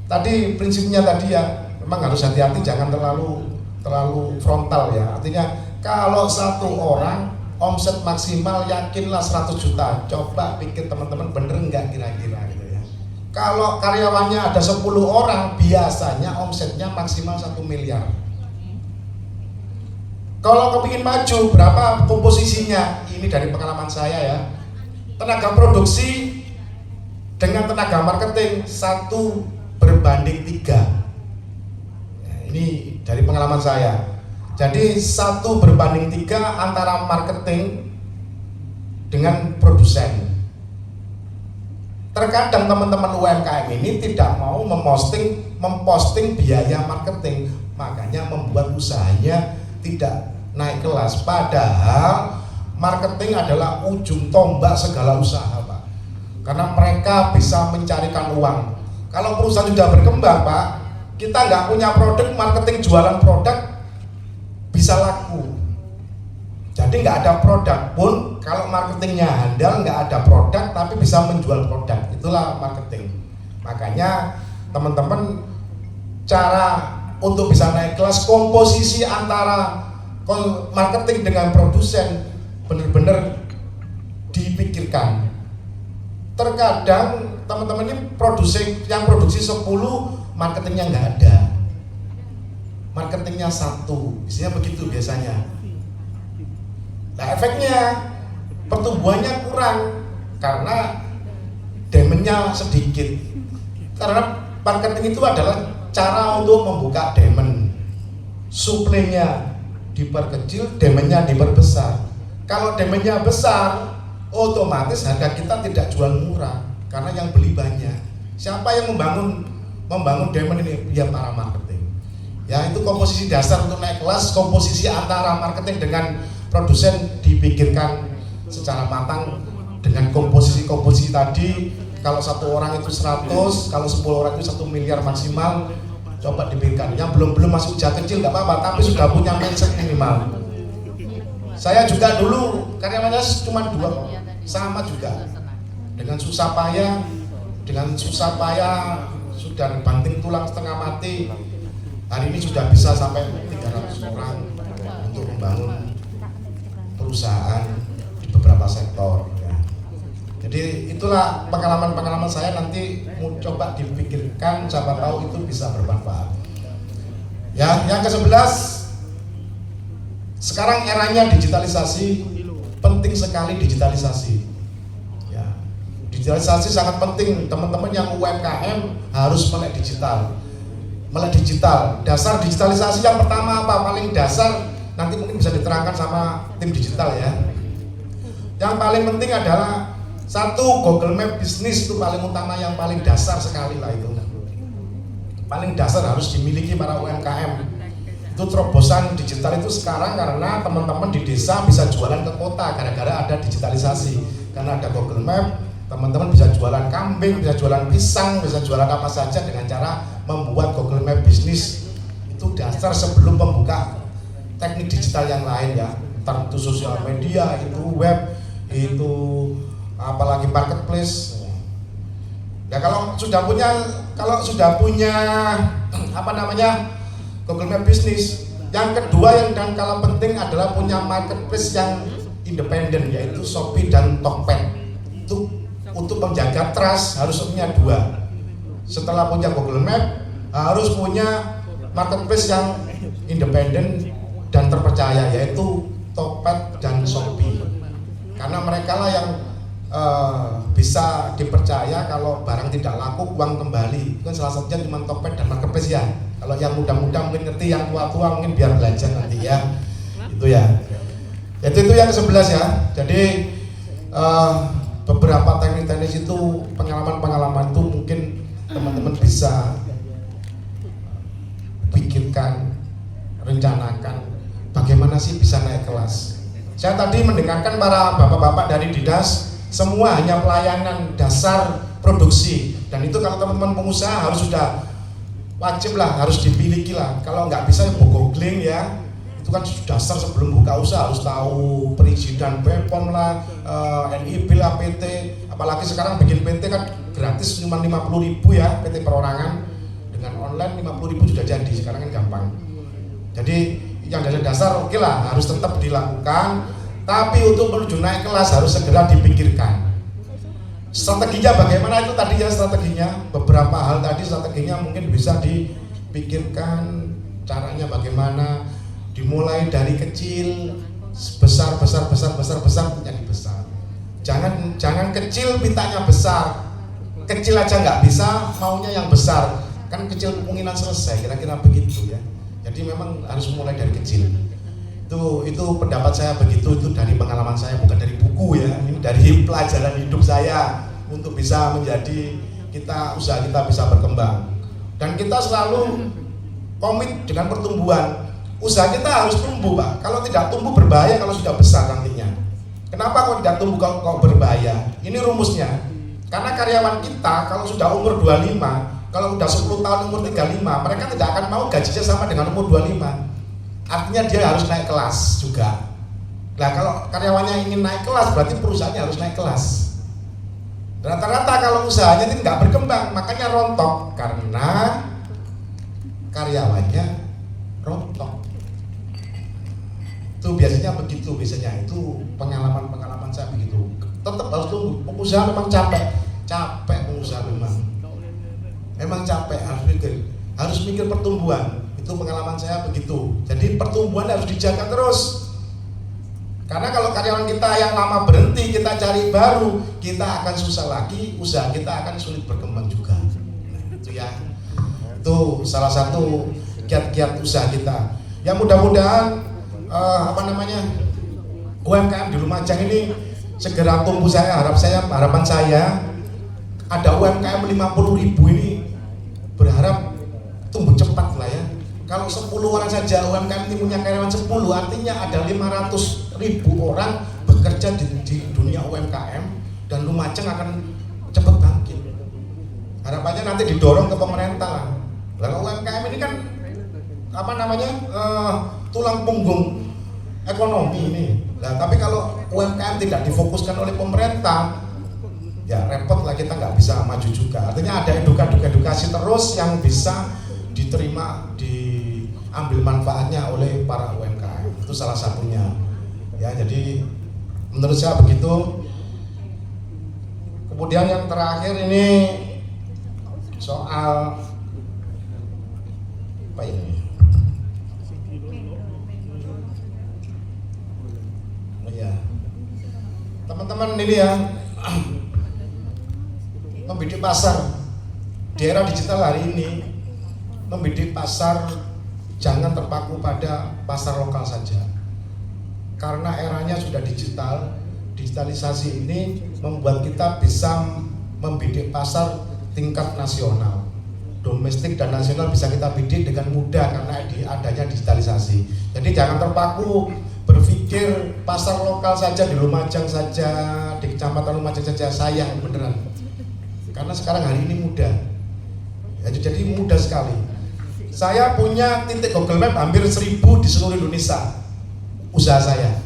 Tadi prinsipnya tadi ya, memang harus hati-hati jangan terlalu frontal ya. Artinya kalau satu orang omset maksimal yakinlah 100 juta. Coba pikir teman-teman bener nggak kira-kira gitu ya. Kalau karyawannya ada 10 orang biasanya omsetnya maksimal 1 miliar. Kalau kepingin maju berapa komposisinya? Ini dari pengalaman saya ya. Tenaga produksi dengan tenaga marketing 1 berbanding 3. Nah, ini dari pengalaman saya. Jadi 1 berbanding 3 antara marketing dengan produsen. Terkadang teman-teman UMKM ini tidak mau memposting biaya marketing, makanya membuat usahanya tidak naik kelas. Padahal marketing adalah ujung tombak segala usaha, Pak. Karena mereka bisa mencarikan uang. Kalau perusahaan sudah berkembang, Pak, kita nggak punya produk, marketing jualan produk bisa laku. Jadi nggak ada produk pun, kalau marketingnya handal nggak ada produk tapi bisa menjual produk, itulah marketing. Makanya teman-teman cara untuk bisa naik kelas, komposisi antara marketing dengan produsen benar-benar dipikirkan. Terkadang teman-teman ini yang produksi 10, marketingnya nggak ada, marketingnya 1, isinya begitu biasanya. Nah efeknya pertumbuhannya kurang karena demandnya sedikit. Karena marketing itu adalah cara untuk membuka demand, suplainya diperkecil, demandnya diperbesar. Kalau demandnya besar, otomatis harga kita tidak jual murah karena yang beli banyak. Siapa yang membangun demand ini? Ya para marketing. Ya itu komposisi dasar untuk naik kelas, komposisi antara marketing dengan produsen dipikirkan secara matang dengan komposisi tadi. Kalau 1 orang itu 100, kalau 10 orang itu 1 miliar maksimal. Coba dipikirkan, yang belum masuk usaha kecil nggak apa-apa, tapi sudah punya mindset minimal. Saya juga dulu karyawannya cuma 2, sama juga. Dengan susah payah sudah banting tulang setengah mati. Hari ini sudah bisa sampai 300 orang untuk membangun perusahaan di beberapa sektor. Ya. Jadi itulah pengalaman saya, nanti mau coba dipikirkan, siapa tahu itu bisa bermanfaat. Ya, yang ke-11, sekarang eranya digitalisasi, penting sekali digitalisasi. Ya, digitalisasi sangat penting, teman-teman yang UMKM harus melek digital. Melek digital, dasar digitalisasi yang pertama apa? Paling dasar, nanti mungkin bisa diterangkan sama tim digital ya. Yang paling penting adalah satu, Google Map bisnis itu paling utama, yang paling dasar sekali lah itu. Paling dasar harus dimiliki para UMKM. Itu terobosan digital itu sekarang karena teman-teman di desa bisa jualan ke kota gara-gara ada digitalisasi. Karena ada Google Map, teman-teman bisa jualan kambing, bisa jualan pisang, bisa jualan apa saja dengan cara membuat Google Map bisnis. Itu dasar sebelum membuka teknik digital yang lain ya. Entah itu sosial media, itu web, itu apalagi marketplace. Ya kalau sudah punya apa namanya Google Map bisnis, yang kedua yang dan kalah penting adalah punya marketplace yang independen, yaitu Shopee dan Tokped. Itu untuk menjaga trust harus punya dua. Setelah punya Google Map, harus punya marketplace yang independen dan terpercaya, yaitu Tokped dan Shopee. Karena mereka lah yang bisa dipercaya kalau barang tidak laku uang kembali. Itu kan salah satunya cuma Tokped dan marketplace ya. Kalau yang muda-muda mungkin ngerti, yang tua-tua mungkin biar belajar nanti ya. Itu ya. Itu yang ke-11 ya. Jadi beberapa teknik-teknik itu, pengalaman-pengalaman itu mungkin teman-teman bisa pikirkan, rencanakan bagaimana sih bisa naik kelas. Saya tadi mendengarkan para bapak-bapak dari Dinas, semua hanya pelayanan dasar produksi, dan itu kalau teman-teman pengusaha harus sudah wajib lah, harus dimiliki lah. Kalau nggak bisa ya googling ya, itu kan dasar sebelum buka usaha, harus tahu perizinan BPOM lah, NIB lah, PT, apalagi sekarang bikin PT kan gratis cuma 50.000 ya, PT perorangan, dengan online 50.000 sudah jadi, sekarang kan gampang. Jadi yang dari dasar oke lah, harus tetap dilakukan. Tapi untuk menuju naik kelas harus segera dipikirkan. Strateginya bagaimana itu tadi ya, strateginya beberapa hal tadi, strateginya mungkin bisa dipikirkan caranya bagaimana, dimulai dari kecil, besar menjadi besar. Jangan kecil mintanya besar, kecil aja nggak bisa, maunya yang besar, kan kecil kemungkinan selesai, kira-kira begitu ya. Jadi memang harus mulai dari kecil. Itu pendapat saya begitu, itu dari pengalaman saya, bukan dari buku ya, ini dari pelajaran hidup saya untuk bisa menjadi usaha kita bisa berkembang. Dan kita selalu komit dengan pertumbuhan. Usaha kita harus tumbuh Pak, kalau tidak tumbuh berbahaya kalau sudah besar nantinya. Kenapa kalau tidak tumbuh kalau berbahaya? Ini rumusnya, karena karyawan kita kalau sudah umur 25, kalau sudah 10 tahun umur 35, mereka tidak akan mau gajinya sama dengan umur 25. Artinya dia harus naik kelas juga. Nah kalau karyawannya ingin naik kelas, berarti perusahaannya harus naik kelas. Rata-rata kalau usahanya itu nggak berkembang, makanya rontok karena karyawannya rontok. Itu biasanya begitu, itu pengalaman saya begitu. Tetap harus tunggu. Pengusaha memang capek pengusaha memang capek, harus mikir pertumbuhan. Itu pengalaman saya begitu. Jadi pertumbuhan harus dijaga terus. Karena kalau karyawan kita yang lama berhenti, kita cari baru, kita akan susah lagi, usaha kita akan sulit berkembang juga. Itu ya. Itu salah satu kiat-kiat usaha kita. Ya mudah-mudahan UMKM di Lumajang ini segera tumbuh. Harapan saya ada UMKM 50.000 ini, berharap tumbuh cepat lah ya. Kalau 10 orang saja UMKM ini punya karyawan 10, artinya ada 500.000 orang bekerja di dunia UMKM, dan Lumajang akan cepat bangkit. Harapannya nanti didorong ke pemerintah lah. Lalu UMKM ini kan tulang punggung ekonomi ini. Nah, tapi kalau UMKM tidak difokuskan oleh pemerintah, ya repot lah, kita nggak bisa maju juga. Artinya ada edukasi terus yang bisa diterima, diambil manfaatnya oleh para UMKM. Itu salah satunya. Ya, jadi menurut saya begitu. Kemudian yang terakhir ini soal apa ini? teman-teman ini ya, membidik pasar di era digital hari ini, membidik pasar jangan terpaku pada pasar lokal saja, karena eranya sudah digital. Digitalisasi ini membuat kita bisa membidik pasar tingkat nasional, domestik dan nasional bisa kita bidik dengan mudah karena adanya digitalisasi. Jadi jangan terpaku berpikir pasar lokal saja di Lumajang saja, di Kecamatan Lumajang saja, sayang beneran. Karena sekarang hari ini mudah. Jadi mudah sekali. Saya punya titik Google Map hampir 1000 di seluruh Indonesia, usaha saya.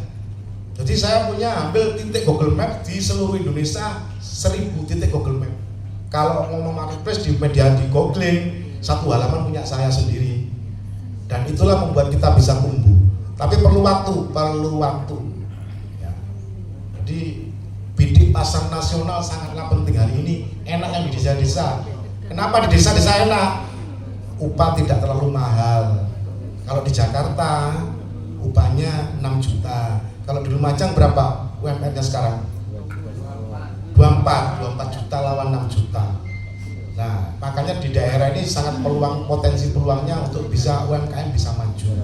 Jadi saya punya ambil titik Google Map di seluruh Indonesia 1000 titik Google Map. Kalau ngomong marketplace di media di googling, satu halaman punya saya sendiri. Dan itulah membuat kita bisa tumbuh. Tapi perlu waktu. Ya. Jadi bidik pasar nasional sangatlah penting hari ini. Enak yang di desa-desa. Kenapa di desa-desa enak? Upah tidak terlalu mahal. Kalau di Jakarta upahnya 6 juta. Kalau di Lumajang berapa UMR-nya sekarang? 24 juta lawan 6 juta. Nah, makanya di daerah ini sangat potensi peluangnya untuk bisa UMKM bisa maju.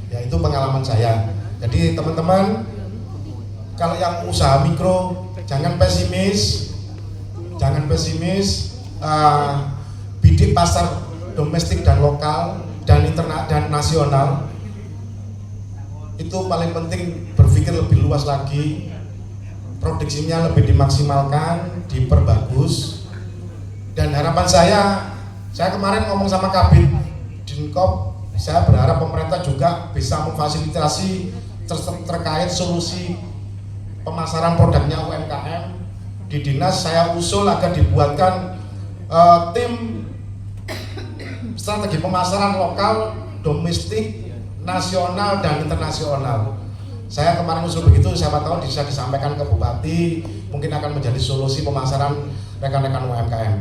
Ya, itu pengalaman saya. Jadi teman-teman, kalau yang usaha mikro jangan pesimis. Bidik pasar domestik dan lokal dan nasional. Itu paling penting, berpikir lebih luas lagi, produksinya lebih dimaksimalkan, diperbagus. Dan harapan saya kemarin ngomong sama Kabid Dinkop, saya berharap pemerintah juga bisa memfasilitasi terkait solusi pemasaran produknya UMKM. Di dinas saya usul agar dibuatkan tim strategi pemasaran lokal, domestik, nasional dan internasional. Saya kemarin usul begitu, siapa tahu bisa disampaikan ke Bupati, mungkin akan menjadi solusi pemasaran rekan-rekan UMKM.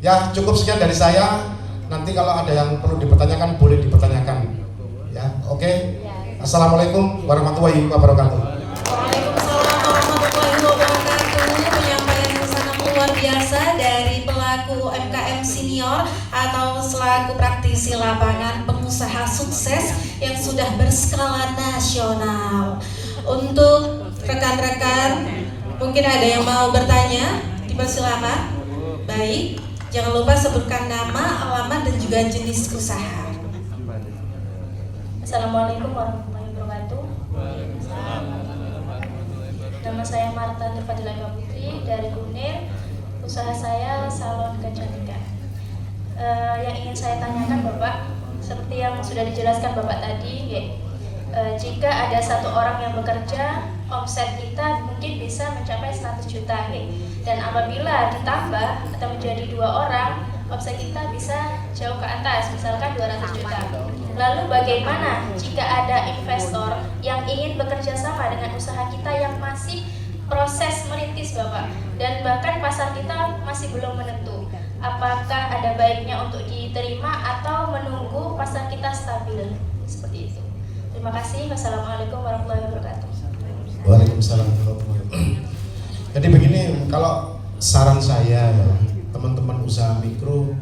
Ya, cukup sekian dari saya. Nanti kalau ada yang perlu dipertanyakan boleh dipertanyakan. Ya, oke. Assalamualaikum warahmatullahi wabarakatuh. Waalaikumsalam warahmatullahi wabarakatuh. Penyampaian yang sangat luar biasa dari pelaku UMKM senior atau selaku praktisi lapangan pengusaha sukses yang sudah berskala nasional. Untuk rekan-rekan, mungkin ada yang mau bertanya, dipersilakan. Baik, jangan lupa sebutkan nama, alamat, dan juga jenis usaha. Assalamualaikum warahmatullahi wabarakatuh. Nama saya Marta Nurfadilah Ibu Putri dari Kunir. Usaha saya salon kecantikan. Yang ingin saya tanyakan Bapak, seperti yang sudah dijelaskan Bapak tadi, jika ada satu orang yang bekerja, omset kita mungkin bisa mencapai 100 juta, dan apabila ditambah atau menjadi 2 orang, omset kita bisa jauh ke atas, misalkan 200 juta. Lalu bagaimana jika ada investor yang ingin bekerja sama dengan usaha kita yang masih proses merintis Bapak, dan bahkan pasar kita masih belum menentu? Apakah ada baiknya untuk diterima atau menunggu pasar kita stabil? Seperti itu. Terima kasih. Wassalamualaikum warahmatullahi wabarakatuh. Waalaikumsalam warahmatullahi wabarakatuh. Jadi begini, kalau saran saya ya, teman-teman usaha mikro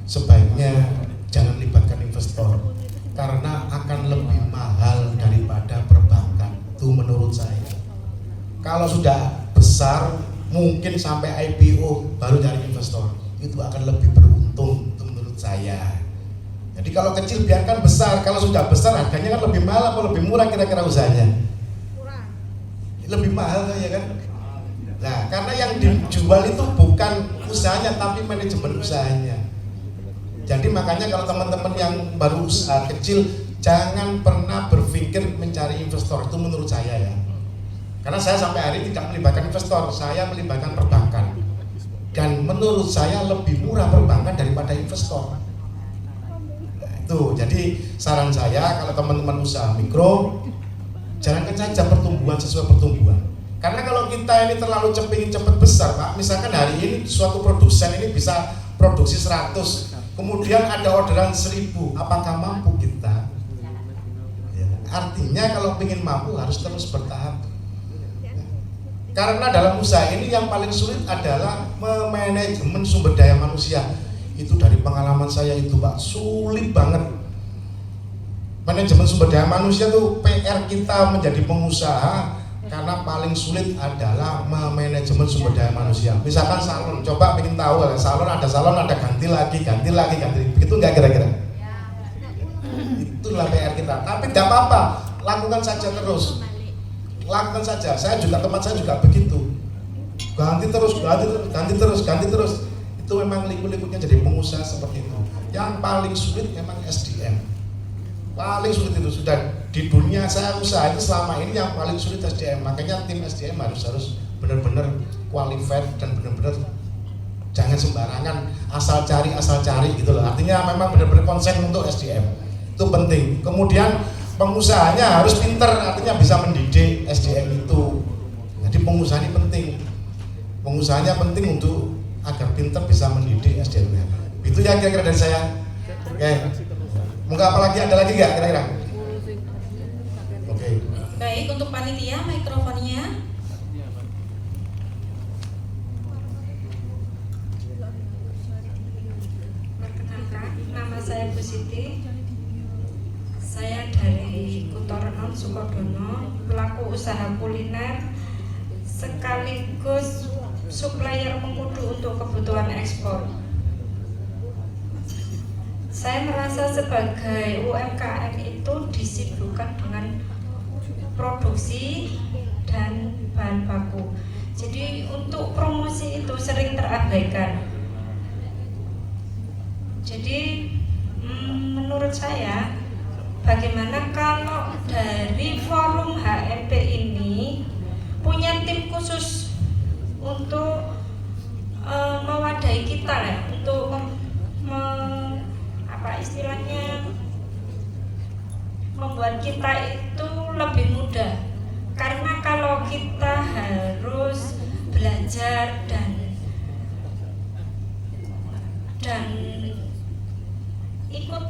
sebaiknya jangan libatkan investor karena akan lebih mahal daripada perbankan. Itu menurut saya. Kalau sudah besar mungkin sampai IPO baru cari investor, itu akan lebih beruntung, itu menurut saya. Jadi kalau kecil biarkan besar, kalau sudah besar harganya kan lebih mahal atau lebih murah kira-kira usahanya? Lebih mahal ya kan? Nah, karena yang dijual itu bukan usahanya tapi manajemen usahanya. Jadi makanya kalau teman-teman yang baru usaha kecil jangan pernah berpikir mencari investor, itu menurut saya ya. Karena saya sampai hari ini tidak melibatkan investor, saya melibatkan perbankan. Dan menurut saya lebih murah perbankan daripada investor. Nah, itu jadi saran saya kalau teman-teman usaha mikro jalankan saja pertumbuhan sesuai pertumbuhan. Karena kalau kita ini terlalu ingin cepat besar, Pak, misalkan hari ini suatu produsen ini bisa produksi 100, kemudian ada orderan 1000, apakah mampu kita? Ya, artinya kalau ingin mampu harus terus bertahap. Karena dalam usaha ini yang paling sulit adalah memanajemen sumber daya manusia. Itu dari pengalaman saya itu Pak, sulit banget. Manajemen sumber daya manusia tuh PR kita menjadi pengusaha, karena paling sulit adalah manajemen sumber daya manusia. Misalkan salon, coba pengen tahu salon ada ganti lagi, begitu nggak kira-kira? Itulah PR kita. Tapi nggak apa-apa, lakukan saja terus, lakukan saja. Tempat saya juga begitu, ganti terus. Itu memang liku-likunya jadi pengusaha seperti itu. Yang paling sulit memang SDM. Paling sulit itu sudah di dunia saya usaha itu selama ini yang paling sulit SDM. Makanya tim SDM harus benar-benar qualified dan benar-benar jangan sembarangan asal cari gitu loh. Artinya memang benar-benar konsen untuk SDM itu penting. Kemudian pengusahanya harus pinter, artinya bisa mendidik SDM itu. Jadi pengusaha ini penting. Pengusahanya penting untuk agar pinter bisa mendidik SDM-nya. Itu ya kira-kira dari saya. Oke. Mungkin apalagi ada lagi nggak kira-kira? Oke. Baik, untuk panitia mikrofonnya. Perkenalkan, nama saya Bu Siti. Saya dari Kutorenon, Sukodono, pelaku usaha kuliner sekaligus supplier mengkudu untuk kebutuhan ekspor. Saya merasa sebagai UMKM itu disibukkan dengan produksi dan bahan baku. Jadi untuk promosi itu sering terabaikan. Jadi menurut saya, bagaimana kalau dari forum HMP ini punya tim khusus untuk mewadahi kita ya, untuk istilahnya membuat kita itu lebih mudah. Karena kalau kita harus belajar dan ikut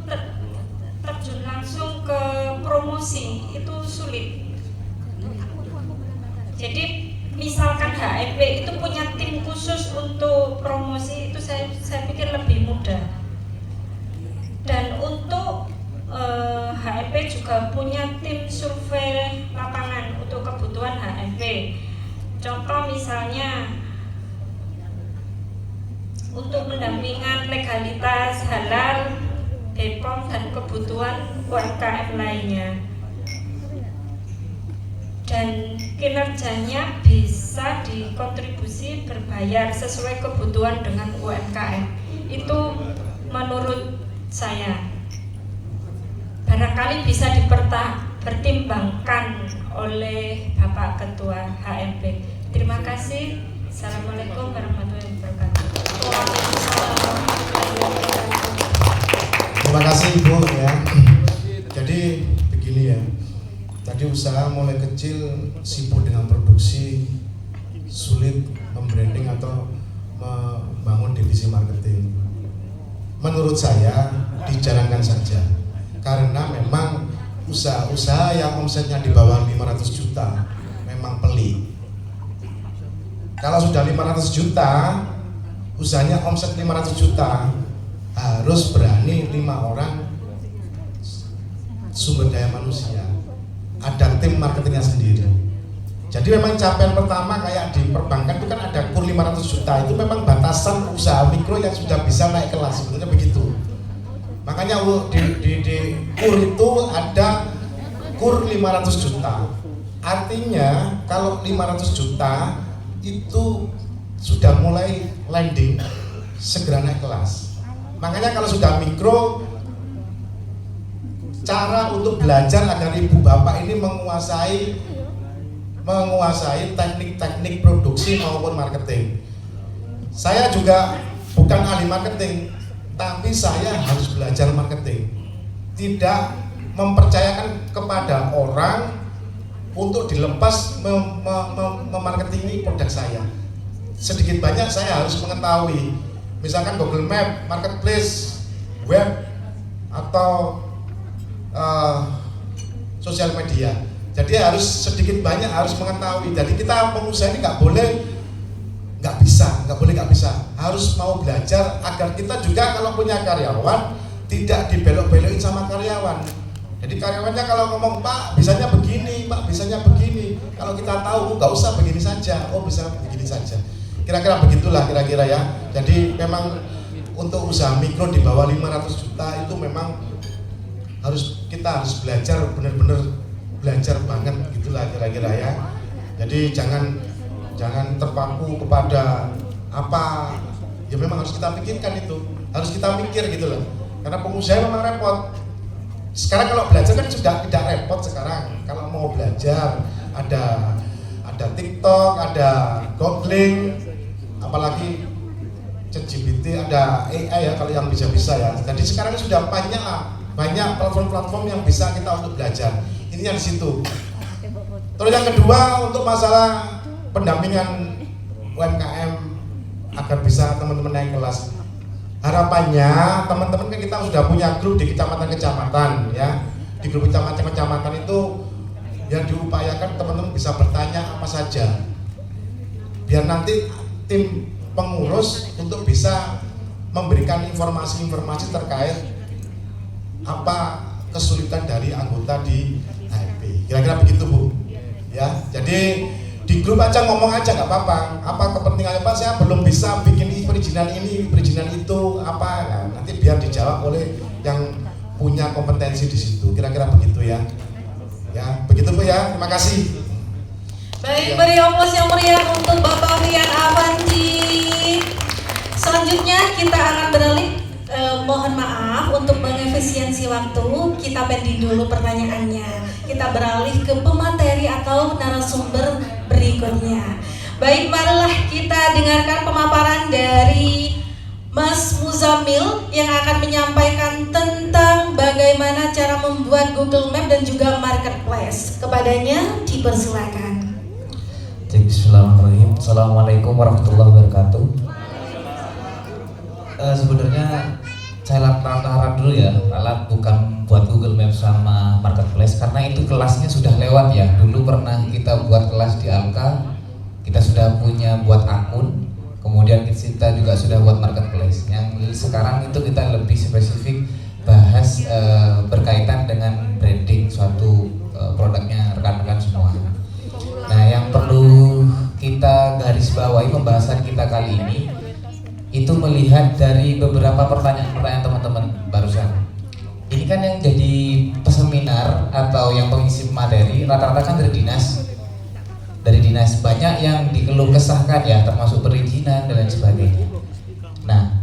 terjun langsung ke promosi itu sulit. Jadi misalkan HMP itu punya tim khusus untuk promosi, itu saya pikir lebih mudah. Dan untuk HMP juga punya tim survei lapangan untuk kebutuhan HMP. Contoh misalnya untuk pendampingan legalitas halal, BPOM dan kebutuhan UMKM lainnya. Dan kinerjanya bisa dikontribusi berbayar sesuai kebutuhan dengan UMKM. Itu menurut saya barangkali bisa dipertimbangkan oleh Bapak Ketua HMP. Terima kasih. Assalamualaikum warahmatullahi wabarakatuh. Terima kasih Ibu ya. Jadi begini ya. Tadi usaha mulai kecil sibuk dengan produksi, sulit membranding atau membangun divisi marketing. Menurut saya dijalankan saja, karena memang usaha-usaha yang omsetnya di bawah 500 juta memang pelik. Kalau sudah 500 juta, usahanya omset 500 juta, harus berani 5 orang sumber daya manusia, ada tim marketingnya sendiri. Jadi memang capaian pertama kayak di perbankan itu kan ada kur 500 juta, itu memang batasan usaha mikro yang sudah bisa naik kelas, sebenarnya begitu. Makanya di kur itu ada kur 500 juta. Artinya kalau 500 juta itu sudah mulai landing, segera naik kelas. Makanya kalau sudah mikro, cara untuk belajar agar ibu bapak ini menguasai teknik-teknik produksi maupun marketing. Saya juga bukan ahli marketing, tapi saya harus belajar marketing. Tidak mempercayakan kepada orang untuk dilepas memarketingi produk saya. Sedikit banyak saya harus mengetahui, misalkan Google Map, Marketplace, web, atau sosial media. Jadi harus sedikit banyak harus mengetahui. Jadi kita pengusaha ini nggak boleh nggak bisa, harus mau belajar agar kita juga kalau punya karyawan tidak dibelok-belokin sama karyawan. Jadi karyawannya kalau ngomong, Pak bisanya begini, Pak bisanya begini, kalau kita tahu nggak usah begini saja, oh bisa begini saja. Kira-kira begitulah kira-kira ya. Jadi memang untuk usaha mikro di bawah 500 juta itu memang kita harus belajar, benar-benar belajar banget gitulah kira-kira ya. Jadi jangan terpaku kepada apa ya, memang harus kita pikirkan itu, harus kita mikir gitu loh. Karena pengusaha memang repot. Sekarang kalau belajar kan sudah tidak repot sekarang. Kalau mau belajar ada TikTok, ada googling, apalagi ChatGPT, ada AI ya kalau yang bisa-bisa ya. Jadi sekarang sudah banyak platform-platform yang bisa kita untuk belajar. Ini yang di situ. Terus yang kedua untuk masalah pendampingan UMKM agar bisa teman-teman naik kelas. Harapannya teman-teman kan kita sudah punya grup di kecamatan-kecamatan ya. Di grup kecamatan itu yang diupayakan teman-teman bisa bertanya apa saja. Biar nanti tim pengurus untuk bisa memberikan informasi-informasi terkait apa kesulitan dari anggota di HMP. Kira-kira begitu Bu. Ya, jadi di grup aja ngomong aja nggak apa-apa. Apa kepentingannya Pak? Saya belum bisa bikin perizinan ini, perizinan itu apa? Nah, nanti biar dijawab oleh yang punya kompetensi di situ. Kira-kira begitu ya. Ya, begitu Bu ya. Terima kasih. Baik, beri aplaus yang meriah untuk Bapak Rian Avanti. Selanjutnya kita akan beralih. Mohon maaf untuk mengefisiensi waktu, kita pending dulu pertanyaannya. Kita beralih ke pemateri atau narasumber berikutnya. Baik, marilah kita dengarkan pemaparan dari Mas Muzamil yang akan menyampaikan tentang bagaimana cara membuat Google Map dan juga Marketplace. Kepadanya dipersilakan. Bismillahirrahmanirrahim. Assalamualaikum warahmatullahi wabarakatuh. Sebenarnya saya harap dulu ya, alat bukan buat Google Maps sama Marketplace karena itu kelasnya sudah lewat ya. Dulu pernah kita buat kelas di Alka, kita sudah punya buat akun, kemudian kita juga sudah buat Marketplace. Yang sekarang itu kita lebih spesifik bahas berkaitan dengan branding suatu produknya rekan-rekan semua. Nah, yang perlu kita garis bawahi pembahasan kita kali ini itu melihat dari beberapa pertanyaan-pertanyaan teman-teman barusan. Ini kan yang jadi peseminar atau yang pengisi materi rata-rata kan dari dinas. Dari dinas banyak yang dikeluh kesahkan ya, termasuk perizinan dan lain sebagainya. Nah,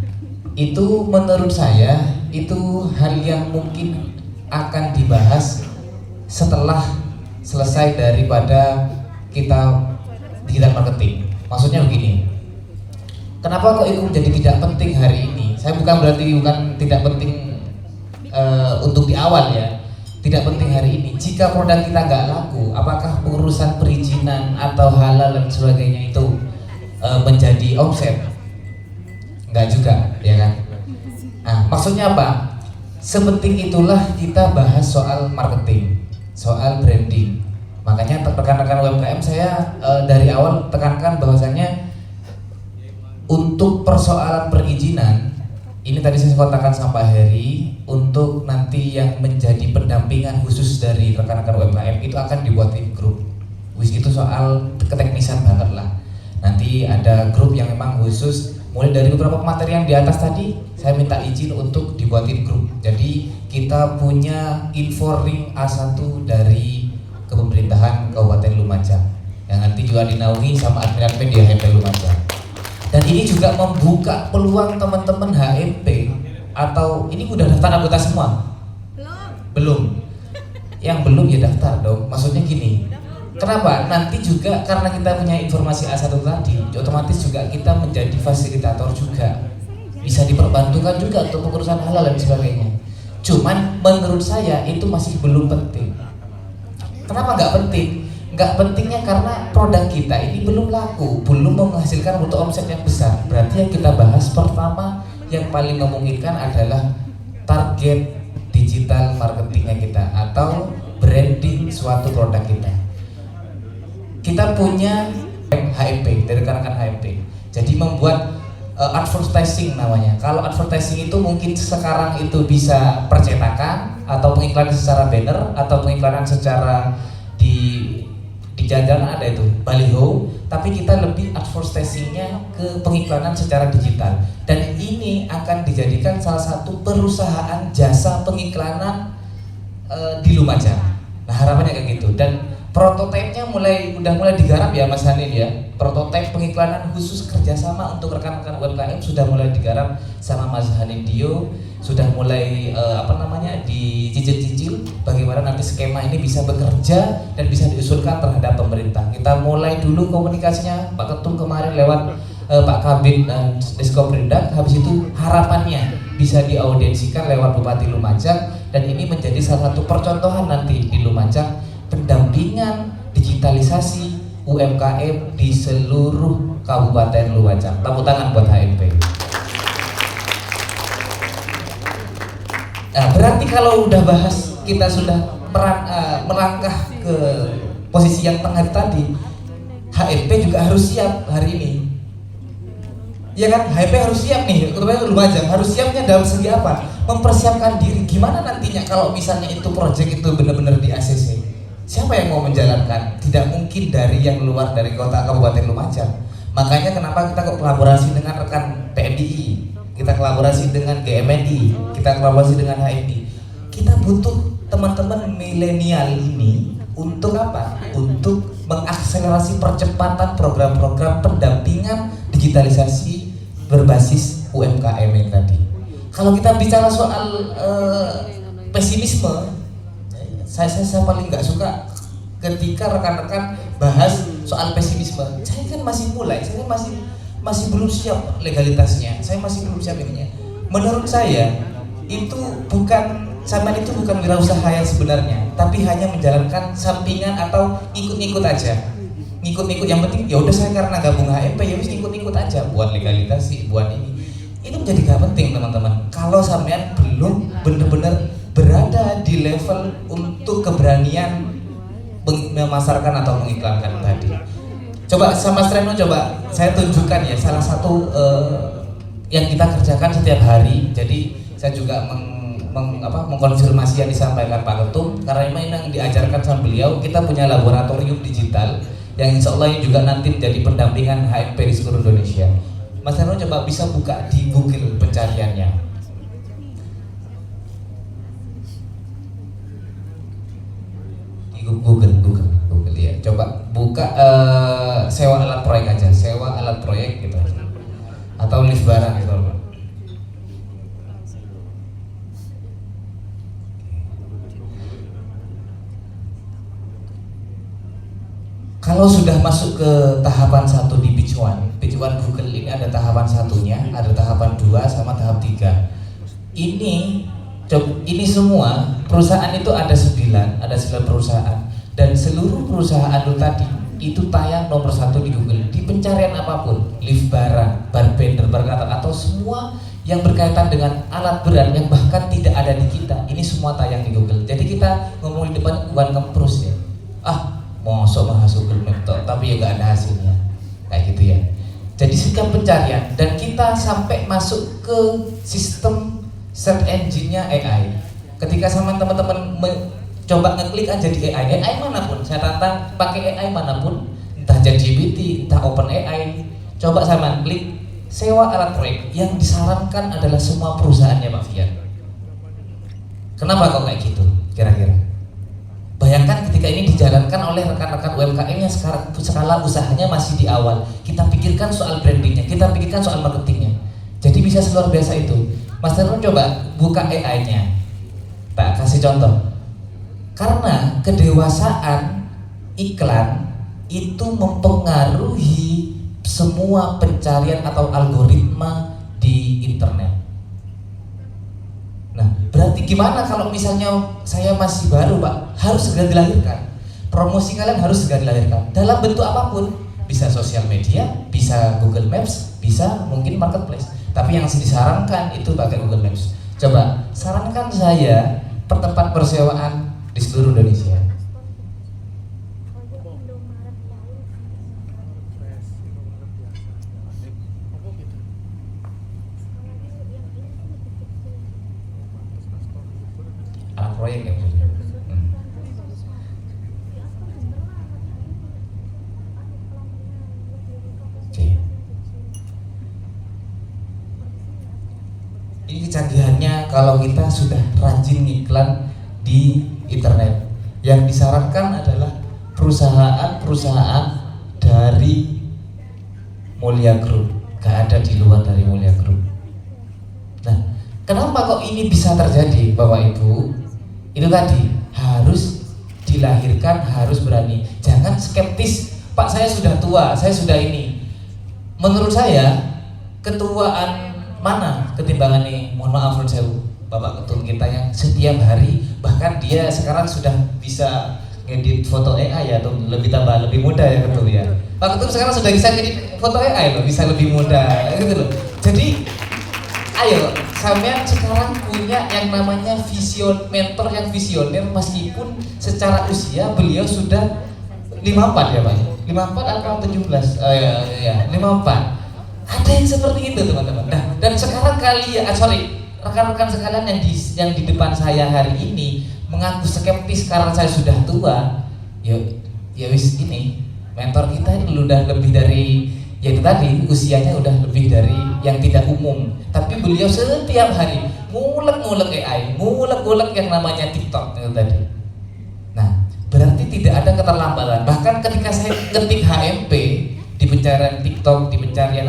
itu menurut saya itu hal yang mungkin akan dibahas setelah selesai daripada kita digital marketing. Maksudnya begini. Kenapa kok itu menjadi tidak penting hari ini? Saya bukan tidak penting untuk di awal ya. Tidak penting hari ini. Jika produk kita nggak laku, apakah pengurusan perizinan atau halal dan sebagainya itu menjadi omset? Nggak juga, ya kan? Nah, maksudnya apa? Sepenting itulah kita bahas soal marketing, soal branding. Makanya rekan-rekan UMKM saya dari awal tekankan bahwasannya untuk persoalan perizinan ini tadi saya katakan sama Pak Heri, untuk nanti yang menjadi pendampingan khusus dari rekan-rekan UMKM itu akan dibuatin grup. Wis itu soal keteknisan banget lah. Nanti ada grup yang memang khusus, mulai dari beberapa materi yang di atas tadi saya minta izin untuk dibuatin grup. Jadi kita punya Inforing A1 dari Kepemerintahan Kabupaten Lumajang yang nanti juga dinaungi sama admin-admin di HMP Lumajang. Dan ini juga membuka peluang teman-teman HMP atau ini udah daftar anggota semua? Belum. Yang belum ya daftar dong. Maksudnya gini. Kenapa? Nanti juga karena kita punya informasi A1 tadi, otomatis juga kita menjadi fasilitator juga. Bisa diperbantukan juga untuk pengurusan halal dan sebagainya. Cuman menurut saya itu masih belum penting. Kenapa nggak penting? Nggak pentingnya karena produk kita ini belum laku, belum menghasilkan untuk omset yang besar. Berarti yang kita bahas pertama yang paling memungkinkan adalah target digital marketingnya kita atau branding suatu produk kita. Kita punya HMP dari rekan-rekan HMP. Jadi membuat advertising namanya. Kalau advertising itu mungkin sekarang itu bisa percetakan atau pengiklanan secara banner atau pengiklanan secara di jalan ada itu baliho, tapi kita lebih advertisingnya ke pengiklanan secara digital, dan ini akan dijadikan salah satu perusahaan jasa pengiklanan di Lumajang. Nah, harapannya kayak gitu, dan prototipenya udah mulai digarap ya Mas Hanin ya. Prototip pengiklanan khusus kerjasama untuk rekan-rekan UMKM sudah mulai digarap sama Mas Hanin Dio, sudah mulai dicicil-cicil bagaimana nanti skema ini bisa bekerja dan bisa diusulkan terhadap pemerintah. Kita mulai dulu komunikasinya Pak Ketum kemarin lewat Pak Kabid dan Diskoperindak, habis itu harapannya bisa diaudensikan lewat Bupati Lumajang, dan ini menjadi salah satu percontohan nanti di Lumajang pendampingan digitalisasi UMKM di seluruh Kabupaten Lumajang. Tepuk tangan buat HMP. Nah, berarti kalau udah bahas, kita sudah melangkah ke posisi yang tengah tadi, HMP juga harus siap hari ini. Ya kan, HMP harus siap nih, terutama Lumajang harus siapnya dalam segi apa? Mempersiapkan diri. Gimana nantinya kalau misalnya itu proyek itu benar-benar di ACC? Siapa yang mau menjalankan? Tidak mungkin dari yang luar dari kota Kabupaten Lumajang. Makanya kenapa kita kolaborasi dengan rekan PMDI, kita kolaborasi dengan GMNI, kita kolaborasi dengan HMI. Kita butuh teman-teman milenial ini untuk apa? Untuk mengakselerasi percepatan program-program pendampingan digitalisasi berbasis UMKM yang tadi. Kalau kita bicara soal pesimisme, saya paling nggak suka ketika rekan-rekan bahas soal pesimisme. Saya kan masih mulai, saya masih belum siap legalitasnya, saya masih belum siap ininya. Menurut saya itu bukan wirausaha yang sebenarnya, tapi hanya menjalankan sampingan atau ikut-ikut aja. Ngikut-ngikut, yang penting ya udah saya karena gabung HMP ya wis ikut-ikut aja buat legalisasi, buat ini. Itu menjadi gak penting teman-teman. Kalau sampean belum benar-benar berada di level untuk keberanian memasarkan atau mengiklankan tadi. Coba sama Mas Reno, coba saya tunjukkan ya salah satu yang kita kerjakan setiap hari. Jadi saya juga mengkonfirmasi yang disampaikan Pak Ketum, karena memang yang diajarkan sama beliau. Kita punya laboratorium digital yang insya Allah juga nanti menjadi pendampingan HMP di seluruh Indonesia. Mas Reno coba bisa buka di Google pencariannya. Google ya. Coba buka sewa alat proyek aja, sewa alat proyek gitu, atau lift barang gitu. Kalau sudah masuk ke tahapan 1 di Pitch One Google ini ada tahapan satunya, ada tahapan 2 sama tahap 3. Ini semua perusahaan itu ada 9 perusahaan, dan seluruh perusahaan itu tadi itu tayang nomor 1 di Google di pencarian apapun, lift barang, barbender, berkata atau semua yang berkaitan dengan alat berat yang bahkan tidak ada di kita, ini semua tayang di Google. Jadi kita ngomong di depan bukan kemprus ya, mosok bahas Google Maps tapi ya gak ada hasilnya, kayak gitu ya. Jadi setiap pencarian, dan kita sampai masuk ke sistem search engine-nya AI. Ketika sama teman-teman coba ngeklik aja di AI manapun, saya tantang pakai AI manapun, entah ChatGPT, entah OpenAI, coba sama klik sewa alat proyek, yang disarankan adalah semua perusahaannya Pak Fian. Kenapa kok kayak gitu kira-kira? Bayangkan ketika ini dijalankan oleh rekan-rekan UMKM yang sekarang skala usahanya masih di awal. Kita pikirkan soal brandingnya, kita pikirkan soal marketingnya. Jadi bisa seluar biasa itu. Mas Terun coba buka AI-nya. Tak kasih contoh. Karena kedewasaan iklan itu mempengaruhi semua pencarian atau algoritma di internet. Nah, berarti gimana kalau misalnya saya masih baru Pak, harus segera dilahirkan. Promosi kalian harus segera dilahirkan dalam bentuk apapun, bisa sosial media, bisa Google Maps, bisa mungkin marketplace. Tapi yang disarankan itu pakai Google Maps. Coba sarankan saya tempat persewaan di seluruh Indonesia. proyek ya Bu. Oke. Ini kecanggihannya kalau kita sudah rajin iklan di internet. Yang disarankan adalah perusahaan-perusahaan dari Mulia Group, gak ada di luar dari Mulia Group. Nah, kenapa kok ini bisa terjadi, Bapak Ibu? Itu tadi harus dilahirkan, harus berani. Jangan skeptis, Pak saya sudah tua, saya sudah ini. Menurut saya ketuaan mana ketimbangan nih? Mohon maaf saya Bapak Ketum kita yang setiap hari, bahkan dia sekarang sudah bisa ngedit foto AI ya, atau lebih mudah ya Ketum ya. Pak Ketum sekarang sudah bisa ngedit foto AI loh, bisa lebih mudah gitu loh. Jadi ayo sampean sekarang punya yang namanya mentor yang visioner, meskipun secara usia beliau sudah 54 ya Pak. 54 atau 17? Ya, 54. Ada yang seperti itu teman-teman. Nah, dan sekarang rekan-rekan sekalian yang di depan saya hari ini mengaku skeptis karena saya sudah tua. Ya wis, ini mentor kita ini udah lebih dari, ya itu tadi usianya udah lebih dari yang tidak umum. Tapi beliau setiap hari ngulek-ngulek AI, ngulek-ngulek yang namanya TikTok itu tadi. Nah, berarti tidak ada keterlambatan. Bahkan ketika saya ketik HMP di pencarian TikTok, di pencarian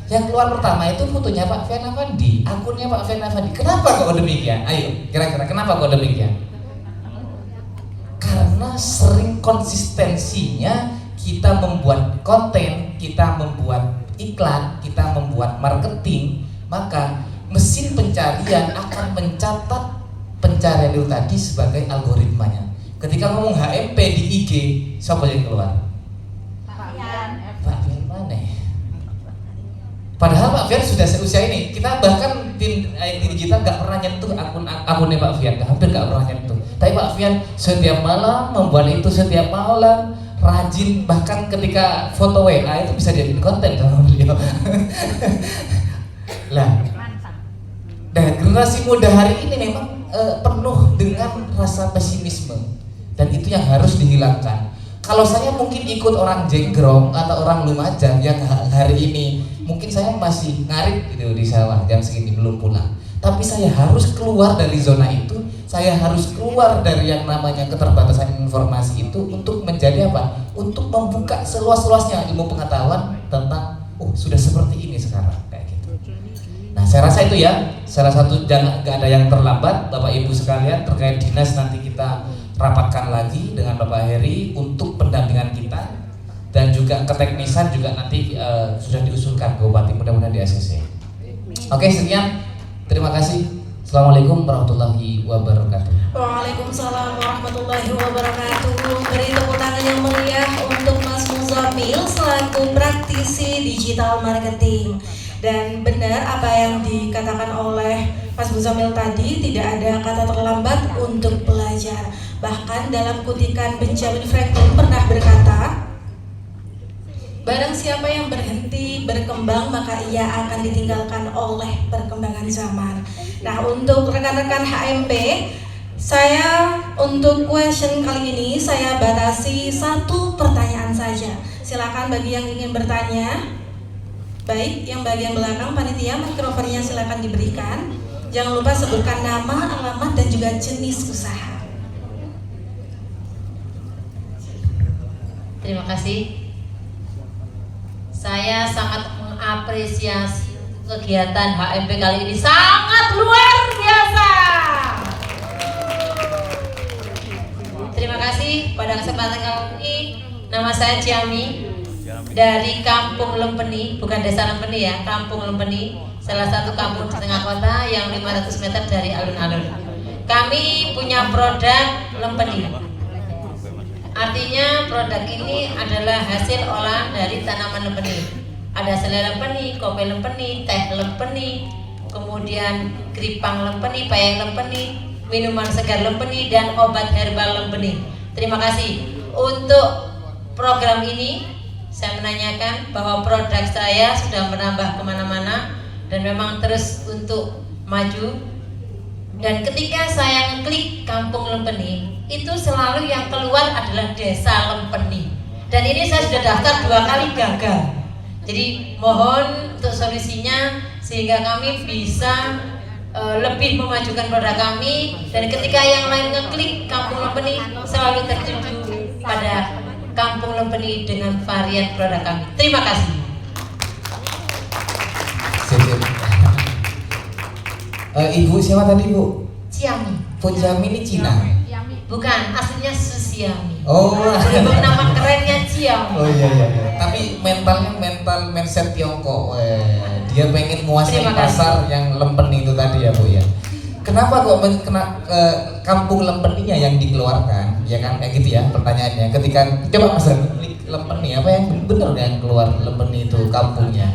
yang keluar pertama itu fotonya Pak Fian Afandi, akunnya Pak Fian Afandi. Kenapa kok demikian? Ayo, kira-kira kenapa kok demikian? Karena sering konsistensinya kita membuat konten, kita membuat iklan, kita membuat marketing, maka mesin pencarian akan mencatat pencarian itu tadi sebagai algoritmanya. Ketika ngomong HMP di IG, siapa yang keluar? Pak Fian mana? Padahal Pak Fian sudah seusia ini. Kita bahkan tim IT digital nggak pernah nyentuh akunnya Pak Fian, hampir nggak pernah nyentuh. Tapi Pak Fian setiap malam membuat itu, setiap malam rajin, bahkan ketika foto WA itu bisa jadi konten sama beliau. Lah, dan generasi muda hari ini memang penuh dengan rasa pesimisme, dan itu yang harus dihilangkan. Kalau saya mungkin ikut orang Jenggrong atau orang Lumajang yang hari ini mungkin saya masih ngarit gitu di sawah jam segini belum pulang, tapi saya harus keluar dari zona itu, saya harus keluar dari yang namanya keterbatasan informasi itu untuk menjadi apa? Untuk membuka seluas-luasnya ilmu pengetahuan tentang sudah seperti ini sekarang kayak gitu. Nah, saya rasa itu ya salah satu, jangan nggak ada yang terlambat Bapak Ibu sekalian. Terkait dinas nanti kita rapatkan lagi dengan Bapak Heri untuk pendampingan kita, dan juga keteknisan juga nanti sudah diusulkan ke Bupati, mudah-mudahan di ACC. Oke, sekian, terima kasih. Assalamualaikum warahmatullahi wabarakatuh. Waalaikumsalam warahmatullahi wabarakatuh. Beri tepuk tangan yang meriah untuk Mas Muzamil selaku praktisi digital marketing. Dan benar apa yang dikatakan oleh Mas Muzamil tadi, tidak ada kata terlambat untuk belajar. Bahkan dalam kutikan Benjamin Franklin pernah berkata, barang siapa yang berhenti berkembang maka ia akan ditinggalkan oleh perkembangan zaman. Nah, untuk rekan-rekan HMP, saya untuk question kali ini saya batasi 1 pertanyaan saja. Silakan bagi yang ingin bertanya. Baik, yang bagian belakang panitia, mikrofonnya silakan diberikan. Jangan lupa sebutkan nama, alamat, dan juga jenis usaha. Terima kasih. Saya sangat mengapresiasi kegiatan HMP kali ini, sangat luar biasa. Terima kasih pada kesempatan kali ini. Nama saya Ciami dari Kampung Lempeni, bukan Desa Lempeni ya, Kampung Lempeni, salah satu kampung di tengah kota yang 500 meter dari alun-alun. Kami punya produk lempeni. Artinya produk ini adalah hasil olahan dari tanaman lempeni. Ada selai lempeni, kopi lempeni, teh lempeni, kemudian keripang lempeni, payang lempeni, minuman segar lempeni, dan obat herbal lempeni. Terima kasih. Untuk program ini saya menanyakan bahwa produk saya sudah menambah kemana-mana dan memang terus untuk maju. Dan ketika saya ngeklik Kampung Lempeni, itu selalu yang keluar adalah Desa Lempeni. Dan ini saya sudah daftar 2 kali gagal. Jadi mohon untuk solusinya sehingga kami bisa lebih memajukan produk kami. Dan ketika yang lain ngeklik Kampung Lempeni, selalu tertuju pada Kampung Lempeni dengan varian produk kami. Terima kasih. Ibu siapa tadi, Bu? Ciami. Bu Ciami ini Cina? Bukan, aslinya Susiami. Oh. Itu nama kerennya Ciami. Oh iya. Tapi mentalnya mental mindset Tiongkok. Dia pengen menguasai pasar yang Lempeni itu tadi ya, Bu ya. Kenapa kok Kampung Lempeninya yang dikeluarkan? Ya kan kayak gitu ya pertanyaannya. Ketika coba Mas klik Lempeni, apa yang benar yang keluar Lempeni itu kampungnya,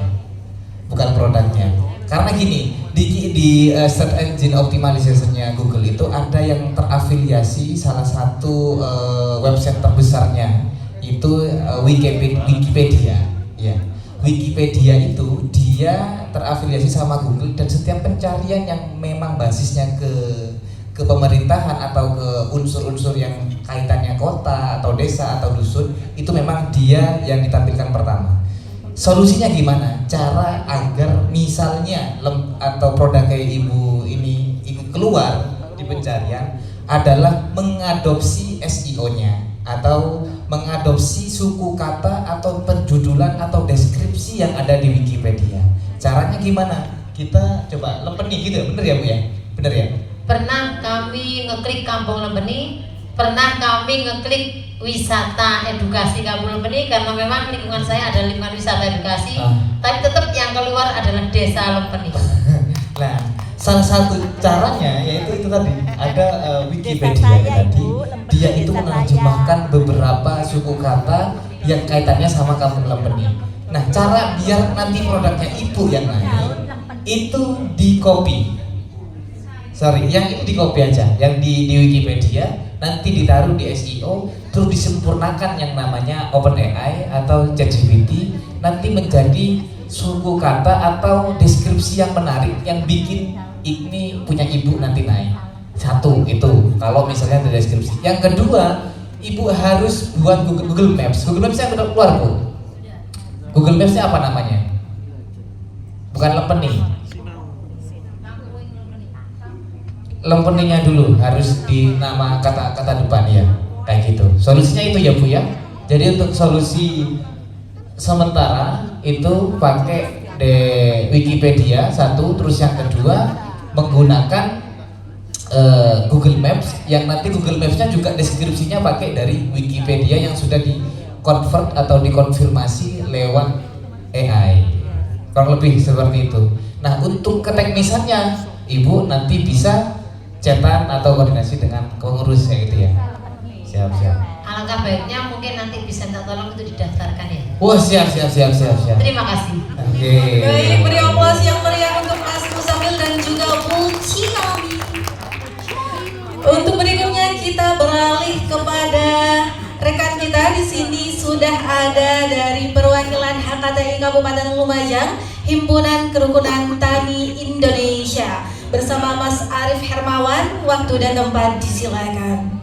bukan produknya. Karena gini, di search engine optimization-nya Google itu ada yang terafiliasi salah satu website terbesarnya itu Wikipedia ya. Wikipedia itu dia terafiliasi sama Google dan setiap pencarian yang memang basisnya ke pemerintahan atau ke unsur-unsur yang kaitannya kota atau desa atau dusun itu memang dia yang ditampilkan pertama. Solusinya gimana? Cara agar misalnya atau produk kayak ibu ini keluar di pencarian adalah mengadopsi SEO-nya atau mengadopsi suku kata atau penjudulan atau deskripsi yang ada di Wikipedia. Caranya gimana? Kita coba Lempeni gitu ya, bener ya Bu ya? Bener ya? Pernah kami ngeklik Kampung Lempeni, pernah kami ngeklik wisata edukasi Kampung Lempeni karena memang lingkungan saya ada lingkungan wisata edukasi, tapi tetap yang keluar adalah Desa Lempeni. Nah, salah satu caranya yaitu itu tadi ada Wikipedia tadi, dia itu menerjemahkan beberapa suku kata yang kaitannya sama Kampung Lempeni. Nah, cara biar nanti produknya ibu yang naik itu di copy. Yang itu di copy aja, yang di Wikipedia nanti ditaruh di SEO, terus disempurnakan yang namanya OpenAI atau ChatGPT, nanti menjadi suku kata atau deskripsi yang menarik yang bikin ini punya ibu nanti naik. Satu itu kalau misalnya ada deskripsi. Yang kedua, ibu harus buat Google Maps. Google Maps yang udah keluar, Bu. Google Maps-nya apa namanya? Bukan Lempeni. Lempeninya dulu harus di nama kata depan ya, kayak gitu. Solusinya itu ya Bu ya. Jadi untuk solusi sementara itu pakai Wikipedia satu, terus yang kedua menggunakan Google Maps yang nanti Google Maps-nya juga deskripsinya pakai dari Wikipedia yang sudah di convert atau dikonfirmasi lewat AI. Kurang lebih seperti itu. Nah, untuk keteknisannya Ibu nanti bisa chatan atau koordinasi dengan pengurus ya gitu ya. Siap. Alangkah baiknya mungkin nanti bisa minta tolong itu didaftarkan ya. Wah, siap. Terima kasih. Oke. Baik, beri aplaus yang meriah untuk Mas Musamil dan juga Bu Ciami. Untuk berikutnya kita beralih kepada rekan kita di sini sudah ada dari perwakilan HKTI Kabupaten Lumajang, Himpunan Kerukunan Tani Indonesia. Bersama Mas Arif Hermawan, waktu dan tempat disilakan.